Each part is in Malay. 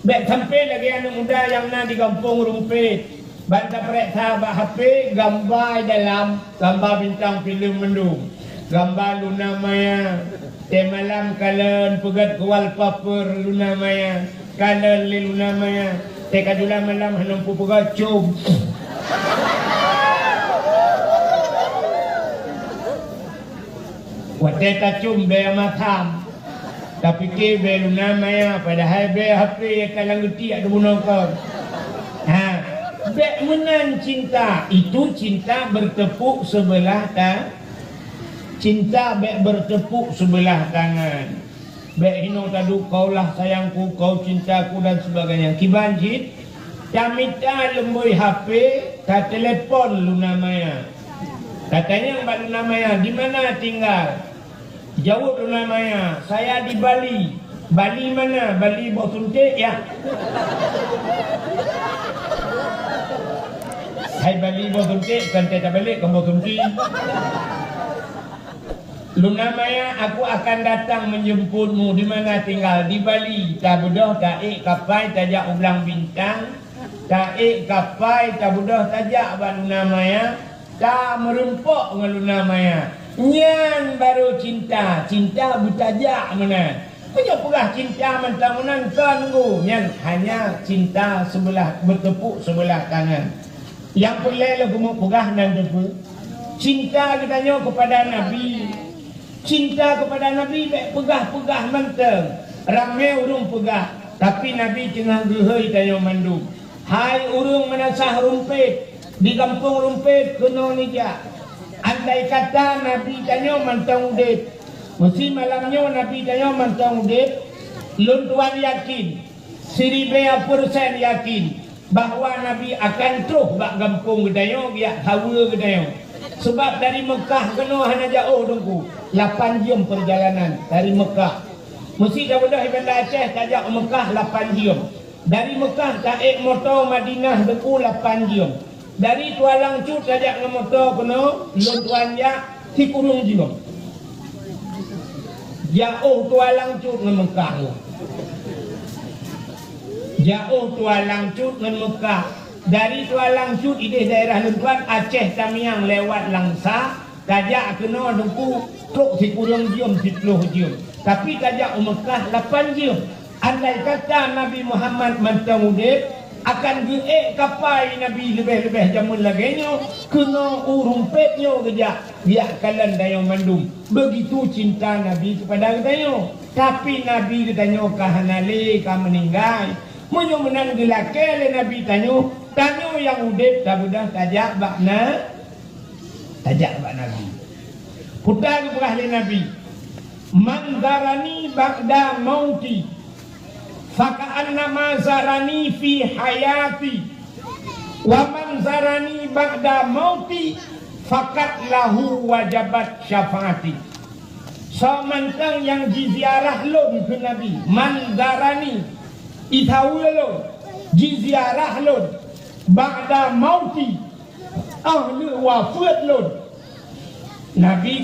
Baik sampai lagi anak muda yang nak di kampung rumpit. Banta periksa bak HP gambar dalam gambar bintang filem mendung. Gambar Luna Maya. Teh malam kalian pegat ke wallpaper Luna Maya. Kalian li Luna Maya. Teh kadula malam henam pegat cum. Wate tacum dia matam. Tapi ke be Luna Maya padahal be HP kalang geti ada guna kau. Ha, be menan cinta itu cinta bertepuk sebelah tangan. Cinta be bertepuk sebelah tangan. Be hino tadu kaulah sayangku, kau cintaku dan sebagainya. Kibanjit tamita lembui HP, tak telefon Luna Maya. Katanya Mbak Luna Maya, di mana tinggal? Jawab Luna Maya, saya di Bali. Bali mana? Bali Bau Suntik ya. Hai Bali Bau Suntik, kan tak balik ke Bau Suntik. Luna Maya, aku akan datang menjemputmu. Di mana tinggal? Di Bali. Tak bodoh, tak kapai, tajak ulang bintang. Tak kapai, tak bodoh, tajak Abang Luna Maya. Tak merempok dengan Luna Maya. Nyan baru cinta. Cinta bertajak mana? Punya pegah cinta mentang-mentang kanku. Nyan hanya cinta sebelah, bertepuk sebelah tangan. Yang perlu aku mau pegah dan tepuk. Cinta katanya kepada Nabi. Cinta kepada Nabi baik pegah-pegah menteng. Ramai urung pegah. Tapi Nabi tengah gehoi tanya mandum. Hai urung menasah rumpit. Di kampung rumpit kena nijak. Andai kata Nabi tanya mantang udip. Mesti malamnya Nabi tanya mantang udip. Lun tuan yakin. 1000% yakin. Bahawa Nabi akan terus bak kampung gedaya. Biar hawa gedaya. Sebab dari Mekah kena hanya jauh dongku 8 jam perjalanan dari Mekah. Mesti dah mudah Bandar Aceh tajak Mekah 8 jam. Dari Mekah taik motor Madinah deku 8 jam. Dari Kuala Lumpur tajak dengan motor kena Lun Tuan Jak 30 jam. Jauh Kuala Lumpur dengan Mekah. Jauh Kuala Lumpur dengan Mekah. Dari Kuala Lumpur ini daerah Lentuan Aceh Tamiang lewat Langsa. Tajak kena dengku truk 10 jam 10 jam. Tapi tajak Mekah 8 jam. Andai kata Nabi Muhammad mantang udip akan geek kapai Nabi lebih-lebih jamun laganya kena urumpetnya kejak biar kalian daya mandum. Begitu cinta Nabi kepada katanya. Tapi Nabi katanya kahanale kah meninggal. Menyo menang gelake le Nabi tanya. Tanya yang udip tak mudah tajak bakna. Tajak bak Nabi. Putar kepada Nabi. Man zarani ba'da mauti. Faka'annama zarani fi hayati. Wa man zarani ba'da mauti. Fakat lahu wajabat syafaati. So mantang yang jiziarah lon ke Nabi. Man zarani. Itahu lon. Jiziarah lon. Ba'da mauti. Ahli wafat lon. Nabi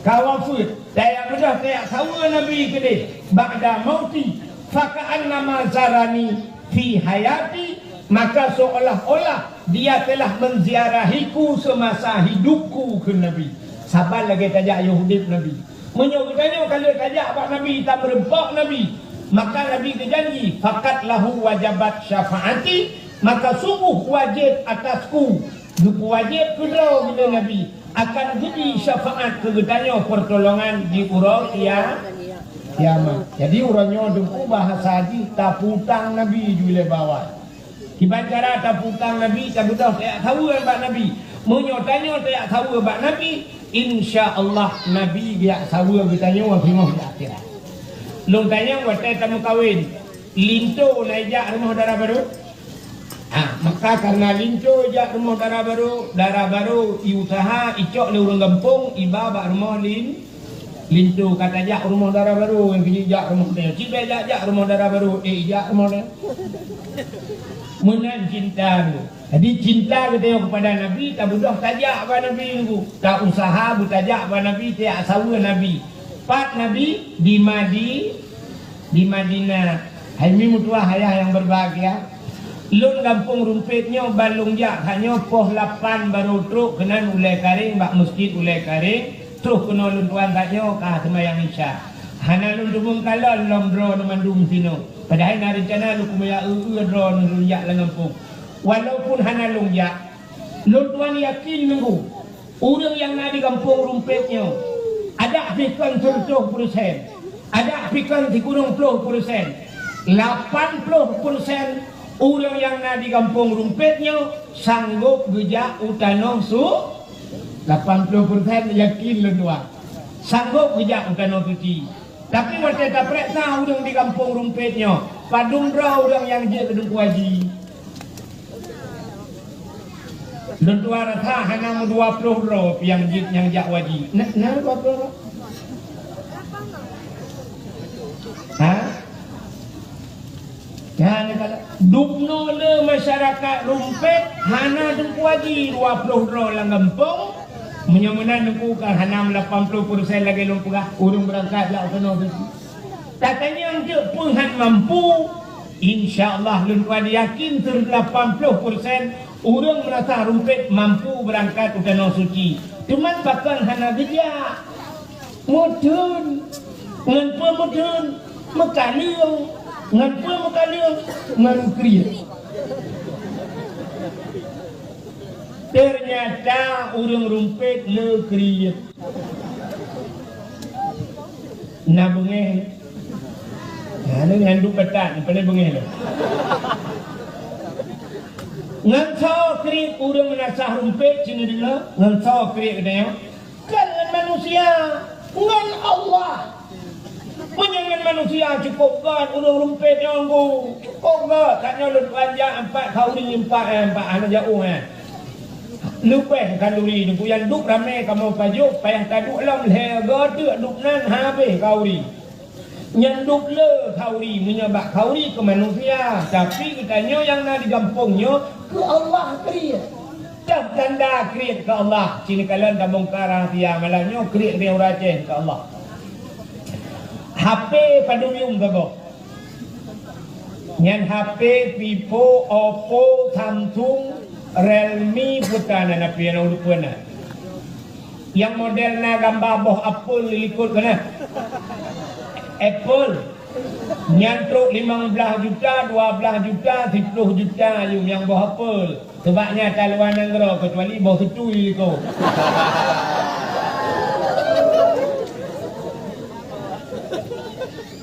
kawafut. Saya mudah saya tahu Nabi ke dia. Ba'da mauti. Faka'annama zarani fi hayati. Maka seolah-olah dia telah menziarahiku semasa hidupku ke Nabi. Sabar lagi tajak Yahudi Nabi. Menyokanya kalau tajak Pak Nabi tak berempak Nabi. Maka Nabi berjanji. Fakat lahu wajabat syafaati. Maka sungguh wajib atasku. Wajib kedua bila Nabi akan jadi syafaat kegetanya pertolongan di urang kiamat. Jadi urangnya dengku bahasa haji taputang Nabi jule bawah. Kibacara taputang Nabi tak betul tak tahu Pak Nabi. Menyotanya tak tahu Pak Nabi. Insya-Allah Nabi dia tahu bertanya waktu mau akhirat. Long tanya waktu tamu kawin. Linto naik rumah darah baru. Maka karena linco jak rumah darah baru usaha icok le urang kampung iba bak rumah linco kata jak rumah darah baru yang kini jak rumah dia cibai jak rumah darah baru jak rumah dia menan cinta tu. Jadi cinta kita kepada Nabi tak mudah tajak pada Nabi tu. Tak usaha bertajak pada Nabi tak sawa Nabi. Pat Nabi di Madinah Hai mi mutua hayah yang berbahagia. Lun kampung rumpitnya balung jak hanya poh 8 baru truk kena ulai karing bak masjid ulai karing terus kena lun tuan tanya kah sembahyang isya. Hana lun dumung kalon lom dro mandum sino. Padahal na rencana lu kumaya dro lun jak lang kampung. Walaupun hana lun jak lun tuan yakin nunggu orang yang ada di kampung rumpitnya ada fikon 100%, ada fikon 30%, 80% orang yang ada di kampung rumpitnya sanggup gejak utano su 80% yakin lu tua sanggup gejak utano suci. Tapi mereka tak periksa orang di kampung rumpitnya padung draw orang yang je kedung kuaji. Dan tua rata hanya 20 draw yang je yang jak waji. Nah 20 ha? Ya, dukno le masyarakat rumpit hana dengku waji 20 draw lang kampung menyamanan dengku kan hana 80% lagi lumpah urung berangkat lah kena tu. Katanya untuk penghat mampu insya-Allah lun kuat yakin 80% urang merasa rumpit mampu berangkat ke tanah suci. Cuma bakal hana gejak mudun ngan pe mudun mekaliung ngan pe mekaliung ngan kriya. Ternyata urang rumpit le kriya. Na bengeh. Ana nganduk betan pada bengeh. Ngan so kriya urang menasah rumpit cina dulu ngan so kriya katanya. Kan dengan manusia ngan Allah. Menyangan manusia cukup kan urang rumpit nyonggu cukup kan katnya lu panjang 4 kauri 4 anak jauh lupeh kalori ni yang duk ramai kamu pajuk payah taduk lam lega duk nan habis kauri nyanduk le kauri menyebab kauri ke manusia tapi katanya yang nak di kampungnya ke Allah kriya dan tanda kriya ke Allah sini kalian kampung karang dia malahnya kriya dia uraceh ke Allah. HP paduyung gabo nyan HP Vivo Oppo Samsung Realme putana na piano lupuna yang modelna gambar boh Apple lilikut kena Apple nyantruk 15 juta 12 juta 10 juta yang boh Apple sebabnya taluan negara kecuali boh setu lilikut.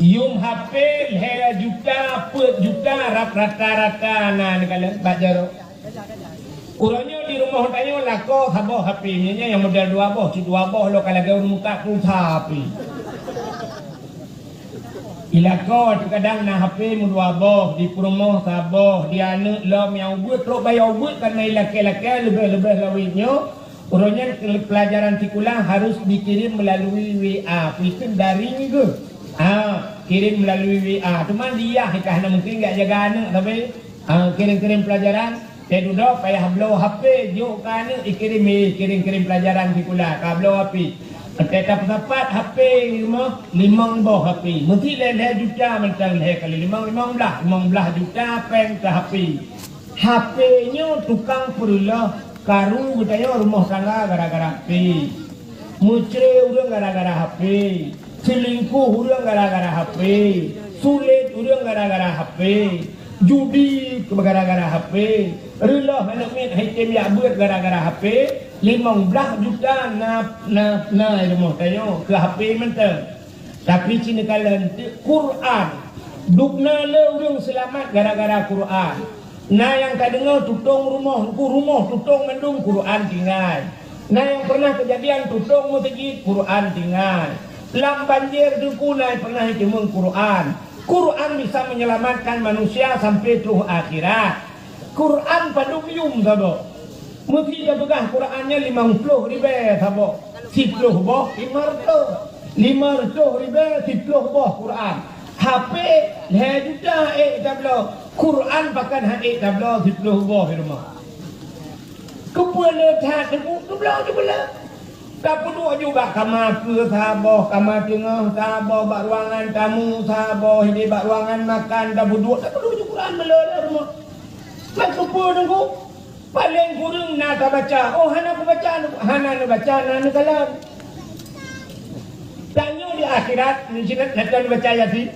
Yung HP hera juta, per juta, rata-rata na kalian baca. Urangnya di rumah tanya lako habo HP-nya yang model 2 boh, 2 boh lo kalau gau muka tu HP. Ilako kadang na HP mu 2 boh di rumah saboh di anak lom yang buat lo bayar buat karena laki-laki lebih lawitnya. Urangnya pelajaran sekolah harus dikirim melalui WA, itu daring ke? Kirim melalui WA. Cuma dia karena mungkin enggak jaga anak tapi kirim-kirim pelajaran. Saya duduk payah blow HP juk kan kirim pelajaran sekolah ka blow HP. Tetap dapat HP rumah 5 boh HP. Mesti leh juta macam leh kali 15 juta peng ke HP. HP-nya tukang perlah karu katanya rumah tangga gara-gara HP. Mucre urang gara-gara HP. Selingkuh urang gara-gara HP, sulit urang gara-gara HP, judi gara-gara HP, relah anak mit hitam ya buat gara-gara HP, 15 juta na ilmu tayo ke HP mentang. Tapi cina kalian Quran, dukna le urang selamat gara-gara Quran. Nah yang tak dengar tutung rumah tutung mendung Quran tinggal. Nah yang pernah kejadian tutung masjid Quran tinggal. Lam banjir dukunai pernah dimeng Quran. Quran bisa menyelamatkan manusia sampai terus akhirat. Quran paduyum sabo. Mesti dia pegang Qurannya 50 ribu sabo. 10 boh 500 ribu 10 boh Quran. HP le juta tablo. Quran pakan tablo 10 boh di rumah. Kepala tak tu belah. Tak perlu Duduk juga kamar ke sabar, kamar tengah sabar, bak ruangan tamu sabar, ini bak ruangan makan dah duduk. Tak perlu je Quran melala rumah. Mak lupa tunggu. Paling kurang nak tak baca. Oh, hana aku baca, hana nak baca, hana kalam. Tanya di akhirat, mencinat datang baca Yasin.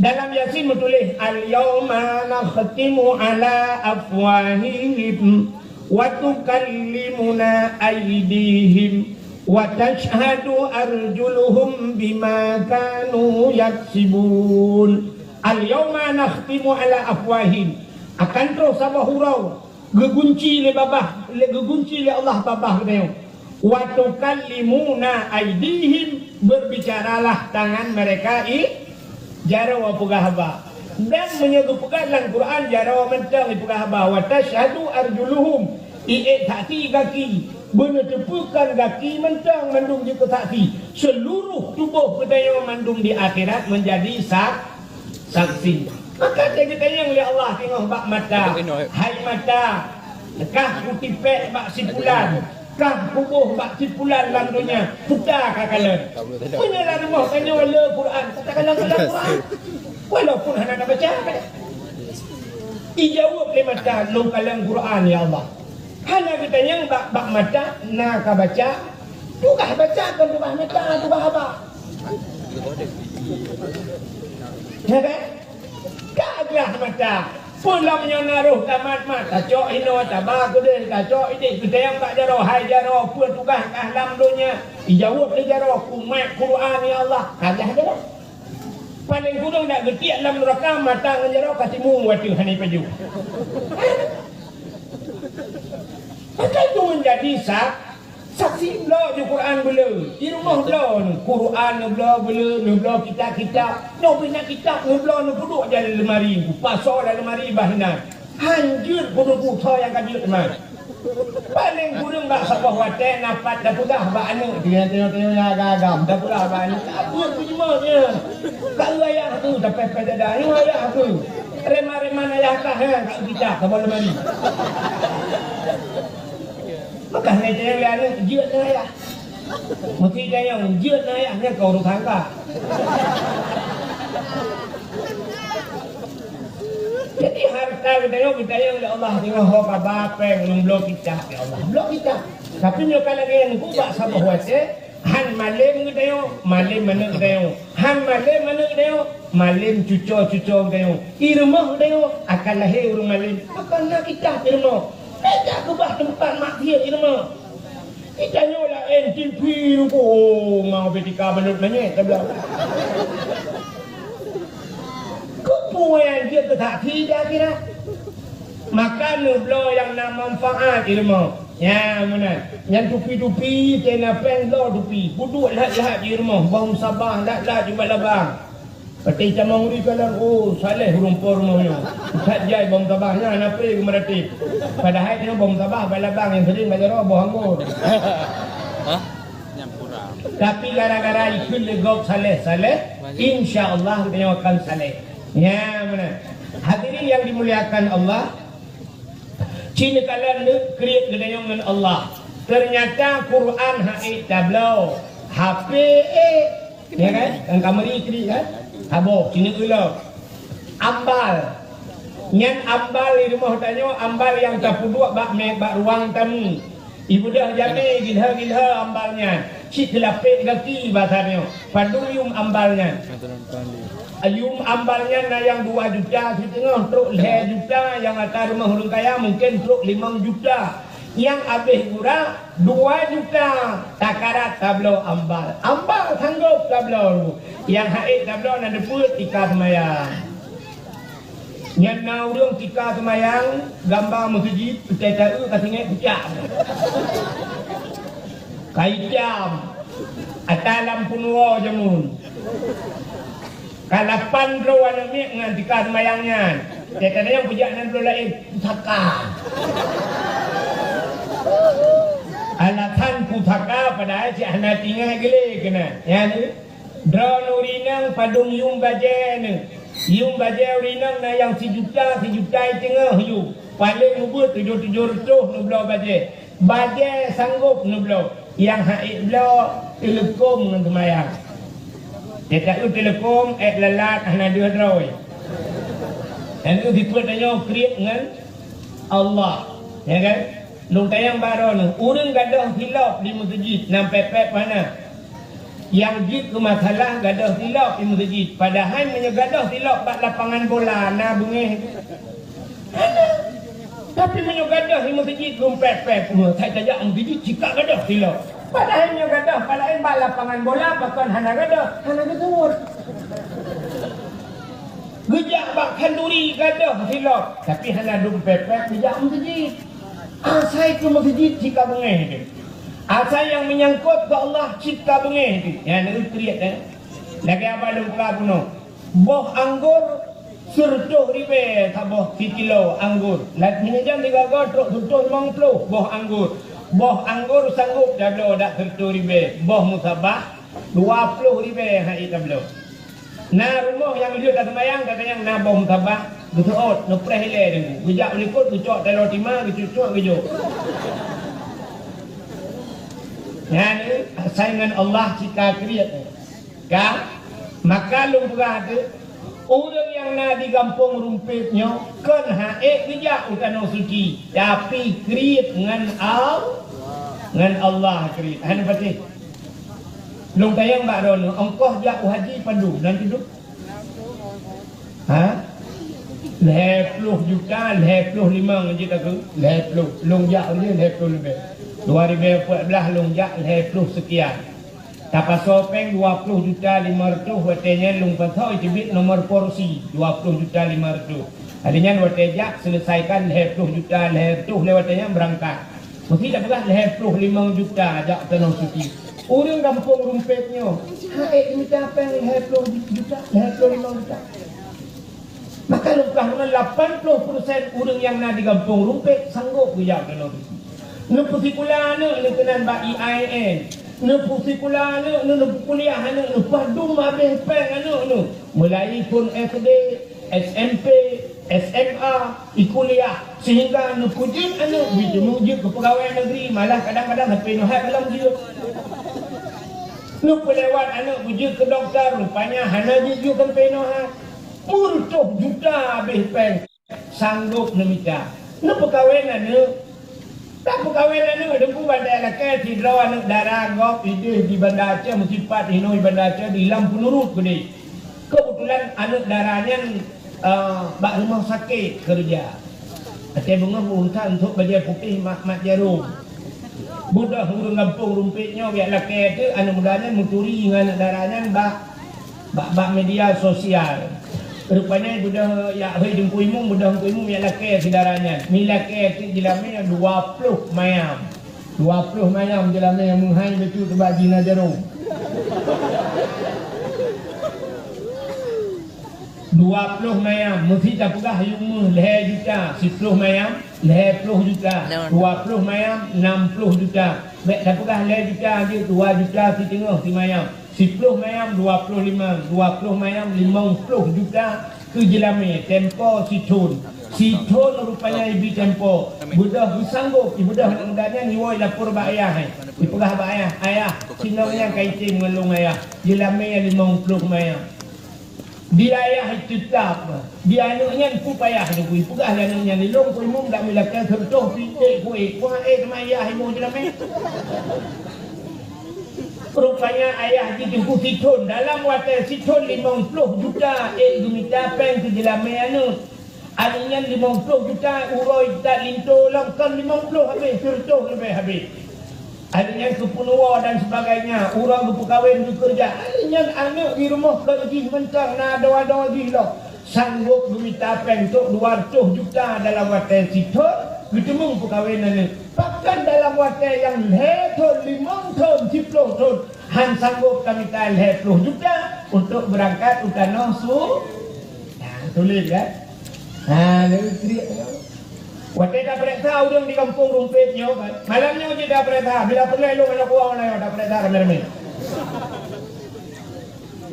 Dalam Yasin menulis al-yawma nakhtimu ala afwahihim wa tukallimuna aydihim wa tashhadu arjuluhum bima kanu yaksibun. Al-yawma nakhtimu ala afwahihim. Akan terus sabah hurau gegunci le babah, gegunci le Allah babah dia. Wa tukallimuna aydihim, berbicaralah tangan mereka jarawa pugah haba. Dan menyaga pugah dalam Quran jarawa mentang pugah haba. Wa tashhadu arjuluhum, taksi kaki, menetepukan kaki mentang mandung di saksi. Seluruh tubuh kedaya mandung di akhirat menjadi saksi. Maka dia tanya oleh Allah, tengok bak mata. Hai mata, kah kutipek bak sipulan, kah kubuh bak sipulan dalam dunia. Putar kakalan. Punyalah rumah tanya wala Quran. Katakanlah wala Quran. Walaupun hana nak baca. Ijawab le mata long kalang Quran ya Allah. Hana ditanya bak mata nak baca. Tukah baca kan tu bah mata tu bah apa? Ya kan? Kaglah mata. Pulang yang naruh tamat mat. Kacok ino tabah ku deh. Kacok ini. Kita yang tak jaro. Hai jaro. Pun tukah ahlam dunia. Ijawab ni jaro. Kumat Quran ya Allah. Kaglah jaro. Paling kurang nak getiak dalam neraka. Mata dengan jaro. Katimu waktu hani paju. Maka itu menjadi saksi belah je Quran bela. Di rumah belah ni. Quran ni belah bela. Ni belah kitab-kitab. Ni bina kitab ni belah ni duduk je dalam lemari. Pasal dalam lemari bahinan. Hanjur pun yang kajut teman. Paling kurang tak sabah watak napat dah pula bak anak. Tengok-tengok agak-agam. Dah pula bak anak. Apa tu cumanya. Kalau ayah tu dapat pada dah. Ini ayah tu. Remah-remah ayah kah kat kitab. Sabah lemari. Maka hanya saya lihat ni, jiat na ayah. Mesti dia yang jiat na ayah, ni kau tu tangka. Jadi harta kita yang oleh Allah tengok hoka bapeng belum blok kita ya Allah blok kita. Tapi ni kalau yang kubak sabah wate, han malim kita yang malim mana kita yang, han malim mana kita yang, malim cucu-cucu kita yang. Irmah kita yang akan lahir urang malim. Maka nak kita irmah. Kita kubah tempat maksiat irmah. Kita nyolah NTP tu oh ngau betika belut nanya tak belah. Kepuan dia tak tidak kira. Maka nublo yang nak manfaat irmah. Ya mana? Yang tupi-tupi kena pen lo tupi. Buduk lahat di rumah. Bang sabah lat jumpa labang. Pati camang uri kalang oh saleh rumpur rumahnya. Tak jai bom tabahnya napa ke meratip. Padahal dia bom tabah balabang yang sering baca roh bohanggur. Hah? Nyampura. Tapi gara-gara ikut legok saleh insya-Allah dia akan saleh. Ya mana? Hadirin yang dimuliakan Allah. Cina kalian create gedayong dengan Allah. Ternyata Quran haid tablo. HP ya kan? Yang kameri create kan? Abo, cina ulo. Ambal. Nyan ambal di rumah tanya ambal yang tapuduk bak ruang tamu. Ibu dah jami gilha ambalnya. Cik lapik kaki bahasanya. Paduyum ambalnya. Ayum ambalnya na yang 2 juta setengah truk 2 juta yang atas rumah orang kaya mungkin truk 5 juta. Yang habis kurang 2 juta takarat tablo ambal. Ambal sanggup tablo. Yang haid tablo nak deput tika semayang. Yang nak urung tika semayang gambar masjid kita kat sini pucat. Kaijam. Atas lampu nuwa jamun. Kalapan ro anak mi ngan tika semayangnya. Dia kata yang pujak nan belum lain pusaka. Alatan pusaka pada si anak tinggal gele kena. Ya ni. Drone urinang padung yung baje ni. Yung baje urinang na yang 1 juta tengah yu. Paling nubut 700 nublo baje. Baje sanggup nublo. Yang haid bela telekom dengan semayang. Dia tak telekom lelat hana dia teroi. Dan itu diputanya kriat dengan Allah. Ya kan? Long tayang baru ni, orang gadah hilap di masjid nampak pep mana. Yang jid ke masalah gadah hilap di masjid. Padahal menyegadah hilap bak lapangan bola na bungih. Tapi menyegadah di masjid pep semua. Saya tajak masjid jika gadah hilap. Padahal menyegadah padahal bak lapangan bola bahkan hana gadah semua. Gejak bak kanduri gadah hilap. Tapi hana pep gejak masjid. Asal ke masjid jika bengih dia. Asal yang menyangkut ke Allah cipta bengih dia. Yang nak kriat lagi apa lu puno. Boh anggur surtuh ribe taboh kilo anggur. Lat minjam 3 gotrok surtuh 50 boh anggur. Boh anggur sanggup dablo dak surtuh ribe. Boh musabah 20 ribe hai dablo. Na rumah yang dia tak sembayang katanya na boh musabah betul, no prehile dengan. Bijak berikut, kucuk telur timah, kucuk kujuk. Yang saingan Allah jika kriat. Kan? Maka lumrah tu, orang yang nak di kampung rumpitnya, kan haid bijak bukan suci. Tapi kriat dengan Allah kriat. Hanya pasti. Long tayang mbak Ron, ongkoh jauh haji pandu, nanti duduk. Ha? 50 juta, 55 je tak ke? 50. Longjak je 50 lebih. 2014 longjak 50 sekian. Tapa sopeng 20 juta 500 watenya long pasau cibit nomor porsi 20 juta 500. Adanya watejak selesaikan 50 juta 100 lewatnya berangkat. Mesti tak pernah 55 juta ajak tenang suci. Orang kampung rumpitnya. Haid minta apa 50 juta, 55 juta. Maka lukah 80% orang yang nak di kampung rumpit sanggup bijak dalam itu. Nepusi pula anak ni kenan bak EIN. Nepusi pula anak ni kuliah anak ni padum habis peng anak ni. Mulai pun SD, SMP, SMA, kuliah sehingga nak kujin anak bila mujib ke pegawai negeri malah kadang-kadang sampai nuhat dalam dia. Nak lewat anak mujib ke doktor rupanya hana dia sampai nuhat. Puluh juta habis peng sanggup nemita. Nak perkahwinan ni. Tak perkahwinan ni ada pun bandar lakai tidra anak darah gop ide di Bandar Aceh Musipat Hinoi Bandar Aceh di Lampu Nurut gede. Kebetulan anak darahnya bak rumah sakit kerja. Aceh bunga unta untuk baju putih mak jarum. Budak hurung kampung rumpitnya biar lakai tu anak mudanya muturi dengan anak darahnya bak media sosial. Rupanya budak ya hei dengkui mung budak dengkui mung ya laki saudaranya. Mi laki tu jelamnya 20 mayam. 20 mayam jelamnya yang menghai betul tebak jina jarum. 20 mayam mesti tak pegah yumu leher juta 10 mayam leher 10 juta 20 mayam 60 juta. Mek tak pegah leher juta dia 2 juta setengah si mayam. 10 mayam 25, 20 mayam 50 juta ke jelame tempo situn rupanya ibu tempo budak bersanggup ibu dah mudahnya ni woi lapor ba ayah di pegah ba ayah sinaunya kaitin ngelung ayah jelame 50 mayam dia ayah itu tak dia anaknya ku payah tu ku pegah anaknya ni long ku mung dak melakukan sertoh pitik ku sama ayah ibu jelame. Rupanya ayah dijemput situn dalam wadah situn 50 juta gemita peng ke jelame anu. Adanya 50 juta uroi tak linto langkan 50 habis sertoh lebih habis. Adanya kepunua dan sebagainya, urang berkahwin bekerja. Adanya anak di rumah lagi mentang na ada lagi lah. Sanggup gemita peng tu 200 juta dalam wadah situn. Ketemu perkahwinan ni. Bahkan dalam wadah yang leton 5 tahun, 10 tahun. Han sanggup kami tak 20 juta untuk berangkat utana su. Nah, tulis kan? Lalu teriak. Wadah dah periksa orang di kampung rumpitnya kan. Malamnya je dah periksa. Bila perlu elok anak kuang lah dah periksa ramai-ramai.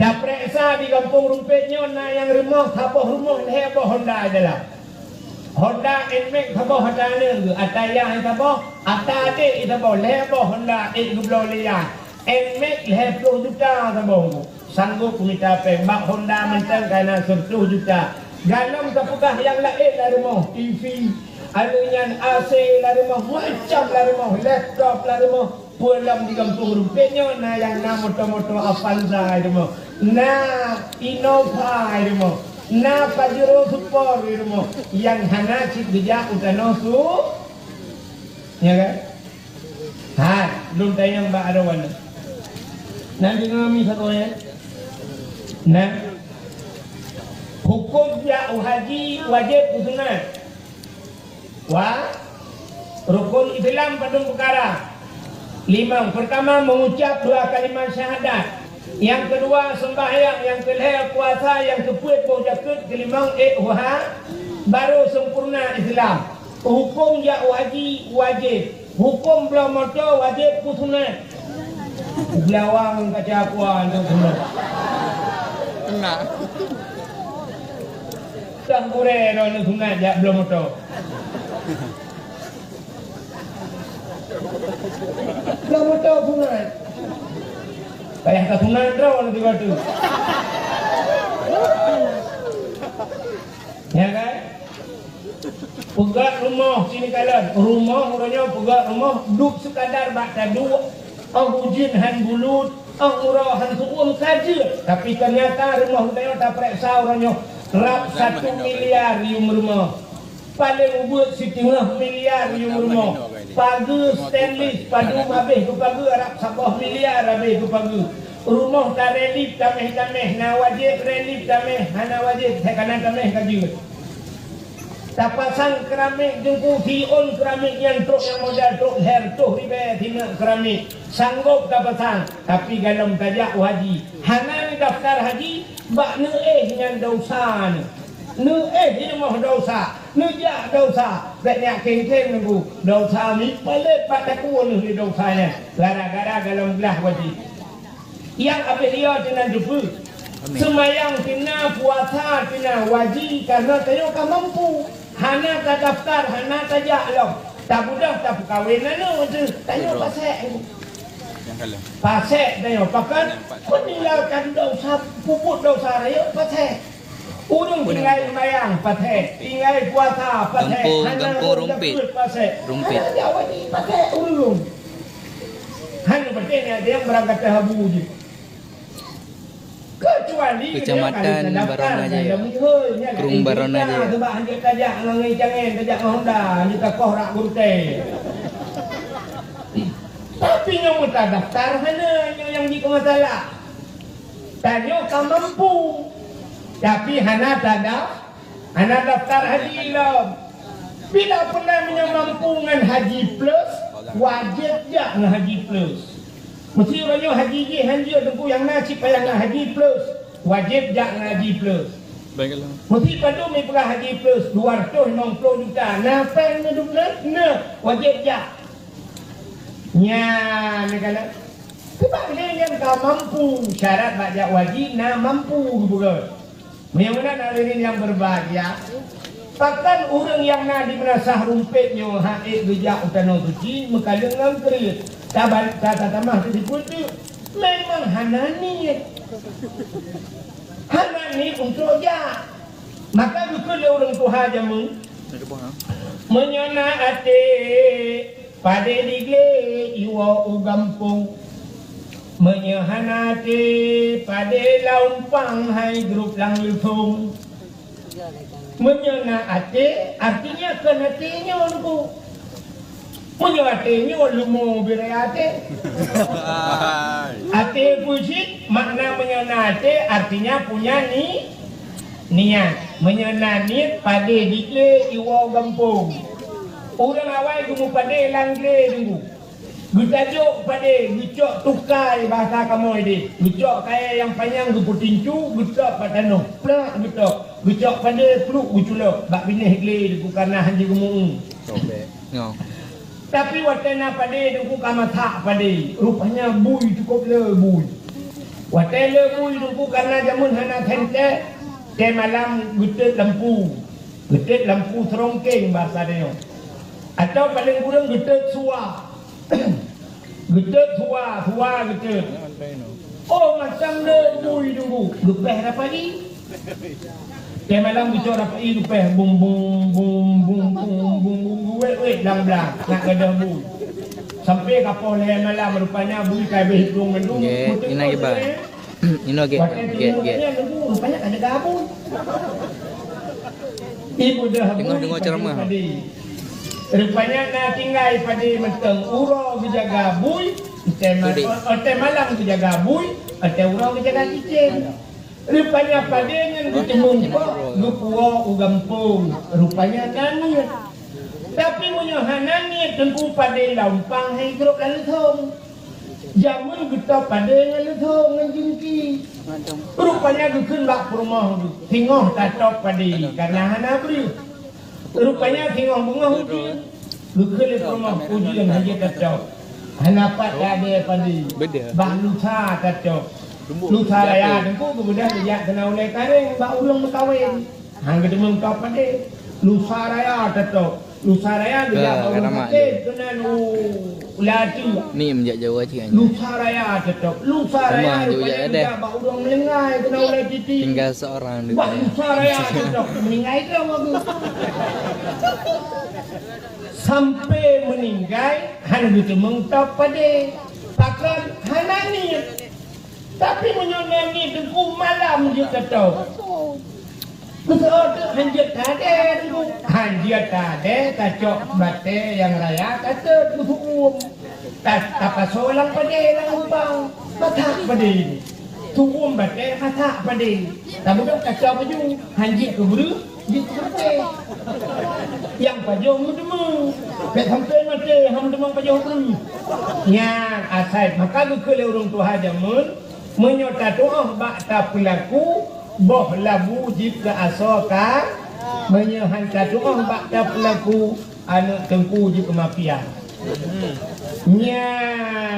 Dah periksa di kampung rumpitnya nak yang rumah, habis rumah leher Honda adalah. Honda Nmax thabo Honda ne ataya thabo atade thabo lebo Honda 12 liar Nmax 10 juta thabo sanggup minta pembak Honda mentang karena 10 juta galam kapukah yang lain lah rumah TV alunya AC lah rumah macam lah rumah laptop lah rumah pulang di kampung rupanya na yang na motor-motor Avanza rumah na Innova rumah na Pajero Super rumah yang hana cik bijak utano su ya kan ha belum tayang mbak ada warna nanti ngami satu ya nah hukum ya haji wajib sunat wa rukun Islam pada perkara 5 pertama mengucap 2 kalimat syahadat yang kedua sembahyang yang kelima puasa yang keempat berzakat kelima baru sempurna Islam hukum ya haji wajib hukum belum motor wajib sunat belawang kaca puan tu sunat Enggak. tak boleh orang sunat ya belum motor belum motor sunat payah tak sunat dah nanti waktu ya kan pegat rumah sini kalian rumah orangnya pegat rumah duduk sekadar bakta dua hujan han bulut murah han suum saja tapi ternyata rumah orangnya tak periksa orangnya rap 1 miliar yung rumah paling buat 1,5 miliar yung rumah pagu stainless padu habis tu pagu rap 1 miliar habis tu pagu rumah tak relief tameh na wajib relief tameh hana wajib saya kanan tameh kaji tak pasang keramik jengku fion keramik yang truk yang modal truk hair tuh ribe tina keramik sanggup tak pasang tapi galam tajak haji hana daftar haji bak ne dengan dosa ne ini mah dosa ne ja dosa banyak keng-keng nunggu dosa ni pelet pataku ni dosanya gara-gara galam belah haji yang apa dia dengan debu semayang tina puasa tina wajib karena tayo ka mampu hana ka daftar hana ka jalok tak budak tak kawin anu tu tayo pasek pasek tayo pakan meninggalkan dosa puput dosa tayo pasek urung tinggal semayang pasek tinggal puasa pasek Gempur rumpit hana jawab ni pasek urung hana bertanya dia berangkat ke Habu je kecuali Kecamatan Baronajaya Kerung Baronajaya sebab hanya tajak ngangai jangan tajak Honda ni koh rak burte tapi yang muta daftar hana yang di masalah tanya kau mampu tapi hana tada hana daftar haji lah bila pernah mampu dengan haji plus wajib je dengan haji plus mesti orangnya haji je hanya tunggu yang nasib payah nak haji plus wajib jak nak haji plus baiklah mesti padu mai perah haji plus 290 juta napen ni dublet na wajib jak nya ni kala sebab dia yang kau mampu syarat bajak wajib na mampu bukan memang nak ini yang berbahagia takkan orang yang nak dimenasah rumpitnya haid bijak utano suci mekala ngangkrit tak tamah tersebut tu memang hanani untuk ja maka betul orang Tuhan jamu menyana ate pada digle iwa ugampung menyahana ate pada laumpang hai grup lang lufung menyana ate artinya kenatinya aku punya hatinya lumu berate ate puji makna menyana ate artinya punya niat menyana niat pada dikle iwa gampung orang awal kamu pada langre dulu gutajuk pada gucok tukai bahasa kamu ini gucok kaya yang panjang guputincu gucok pada no plak gucok pada peluk guculok bak binih gle karena hanji gumu sobek no tapi watena pada duku kamata pada rupanya bui cukup le bui watena bui duku karena jamun hana tente ke malam gutet lampu Getet lampu serongking bahasa dia. Atau paling kurang getet suar. Getet suar getet. Oh macam dia bui dulu. Gepeh dah pagi. Tiap malam bicara dapat gepeh bum bum bum bum bum bum wet dalam belang nak ada bui. Sampai kapal lain malam rupanya bui kai berhitung mendung. Ina iba. Ino get. Rupanya ada gabung. Ibu dah dengar ceramah. Rupanya nak tinggal pada menteng uro berjaga bui. Ote malam berjaga bui, ote uro berjaga kicin. Rupanya padanya bertemu kok lupuo ugampung. Rupanya nani. Tapi menyohanani tengku pada lampang hai gerok lalu thong. Jamun kita pada lalu thong ngejingki. Rupanya dukun bak rumah tu. Tengok tatok pada karena hana beri. Rupanya tengok bunga uji. Dukun di rumah uji yang haji tatok. Hana pat ada pada. Bah lusa tatok. Lusa raya dengku kemudian dia kena oleh kareng bak ulung kawin. Hang ketemu kau pada. Lusa raya tatok. Lusa raya dia baru kena ulati. Ni menjak jauh aja. Lusa raya tatok. Lusa raya dia bak ulung melengai kena oleh titi. Tinggal seorang di Bak lusa raya tatok. Meninggal ke aku. Sampai meninggal hanya gitu mengtap pada takkan hanani. Tapi menyonani dengku malam je kata. Betul hanjat tade dulu. Hanjat tade kacok bate yang raya kata tuum. Tak solang pada lampang. Matak pada. Tuum bate matak pada. Tak bukan kacau baju. Hanjit ke buru. Jit bate. Yang pajong mudemu. Pek sampai mati ham demang pajong buru. Yang asal maka ke orang Tuhan jamun. Menyota doa bakta pelaku boh labu jika asoka menyohan doa bakta pelaku anak tengku jika mafia. Nya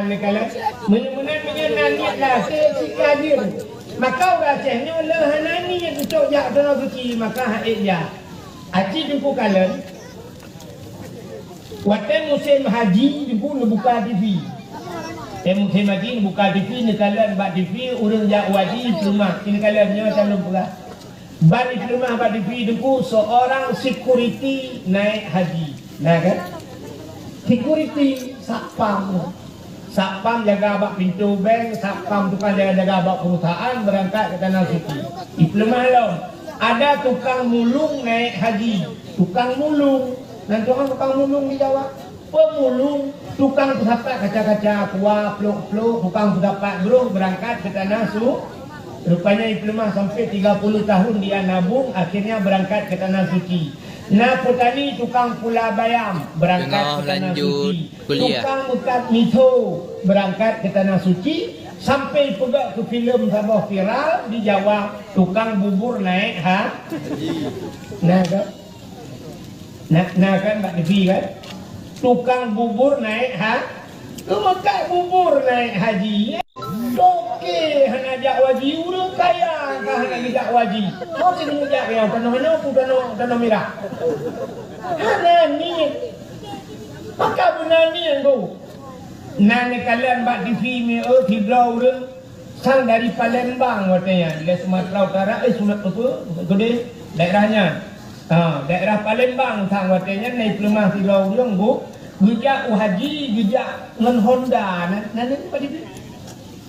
nekala menyenangkan lah sekadir. Maka rasanya lehanani yang cocok jak dono suci maka haid ya. Aci tengku kalen. Waktu musim haji tengku buka TV. Musim haji buka TV ni kalian buat TV urang jak wajib rumah ini kalian nyo calon pula. Balik rumah buat TV dengku seorang security naik haji. Nah kan? Security satpam. Satpam jaga abak pintu bank, satpam tukang jaga abak perusahaan berangkat ke tanah suci. Itu malam ada tukang mulung naik haji. Tukang mulung. Dan tukang mulung di Jawa. Pemulung, tukang pedapat kaca-kaca, kuah, peluk-peluk, tukang pedapat geruh berangkat ke tanah suci. Rupanya Iplemah sampai 30 tahun dia nabung, akhirnya berangkat ke tanah suci. Nah petani tukang pula bayam berangkat ke tanah suci. Tukang bukat mito berangkat ke tanah suci. Sampai pegak ke filem sabah viral di Jawa, tukang bubur naik Nah kan? Nah kan Mbak Devi kan? Tukang bubur naik tu makan bubur naik haji. Okey, hana jak waji urang kaya kah hana jak waji. Kau sini jak yang tanah tanah merah. Hana ni. Maka benar ni tu. Nang kalian bak TV ni tiga urang sang dari Palembang katanya, dari Sumatera Utara Sunat apa? Gede daerahnya. Daerah Palembang sang katanya naik lemah tiga urang bu. Gejak haji, gejak ngan Honda, nanti apa dia?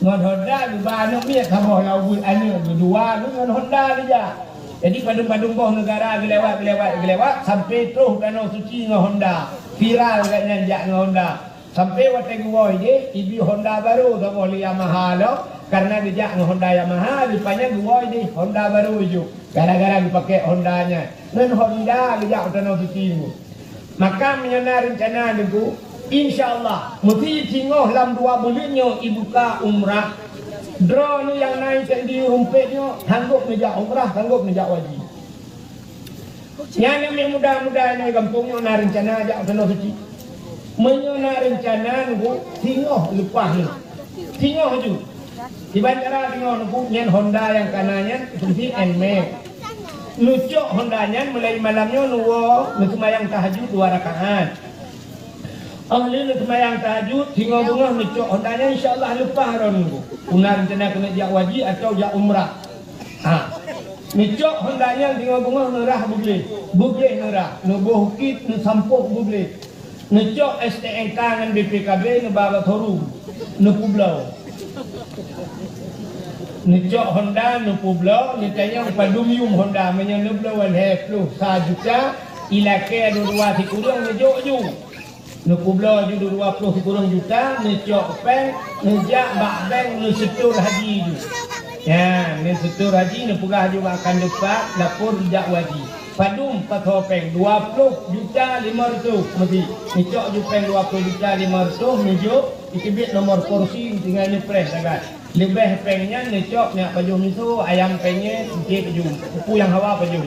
Ngan Honda, gubernur ni kamu lawan ane berdua, ngan Honda dia. Jadi padung-padung boh negara gelewat sampai terus danau suci ngan Honda, viral katnya jak ngan Honda. Sampai waktu gua ini, ibu Honda baru, tak boleh Yamaha lo, karena gejak ngan Honda Yamaha, rupanya gua ini Honda baru ju, gara-gara dipakai Hondanya. Ngan Honda gejak danau suci ni. Maka menyana rencana niku insyaallah mesti tinggal dalam 2 bulannya ibuka umrah. Draw ni yang naik di rumpetnya sanggup nejak umrah, sanggup nejak wajib. Yang mudah-mudah ni kampungnya nak rencana ajak tanah suci. Menyana rencana niku tinggal lepas ni. Tinggal je. Di bandara tinggal niku nyen Honda yang kanannya seperti NMAX. nucuk hondanya mulai malamnya nuwa nu sembahyang tahajud 2 rakaat. Ahli nu sembahyang tahajud hingga bunga nucuk hondanya insyaallah lepas ron nu. Una rencana kena jak wajib atau jak umrah. Nucuk hondanya hingga bunga nerah boleh nerah. Nu bohkit nu sampuk boleh. Nucuk STNK dengan BPKB nu baba thoru nu pulau. Nucuk Honda nu pulau ni tanya padumium Honda menyen nu pulau al-heplu sajuta ilake dua sikurang nujuk ju. Nu pulau ju 20 sikurang juta nucuk peng nejak bak bank nu setur haji ju. Ya, ni setur haji nu pegah ju akan dapat lapor jak wajib. Padum patopeng 20 juta 500 mesti. Nucuk ju peng 20 juta 500 nujuk ikibit nomor kursi tinggal ni press agak. Lebih pengnya nucuk nak baju miso ayam pengnya sikit baju. Pupu yang hawa baju.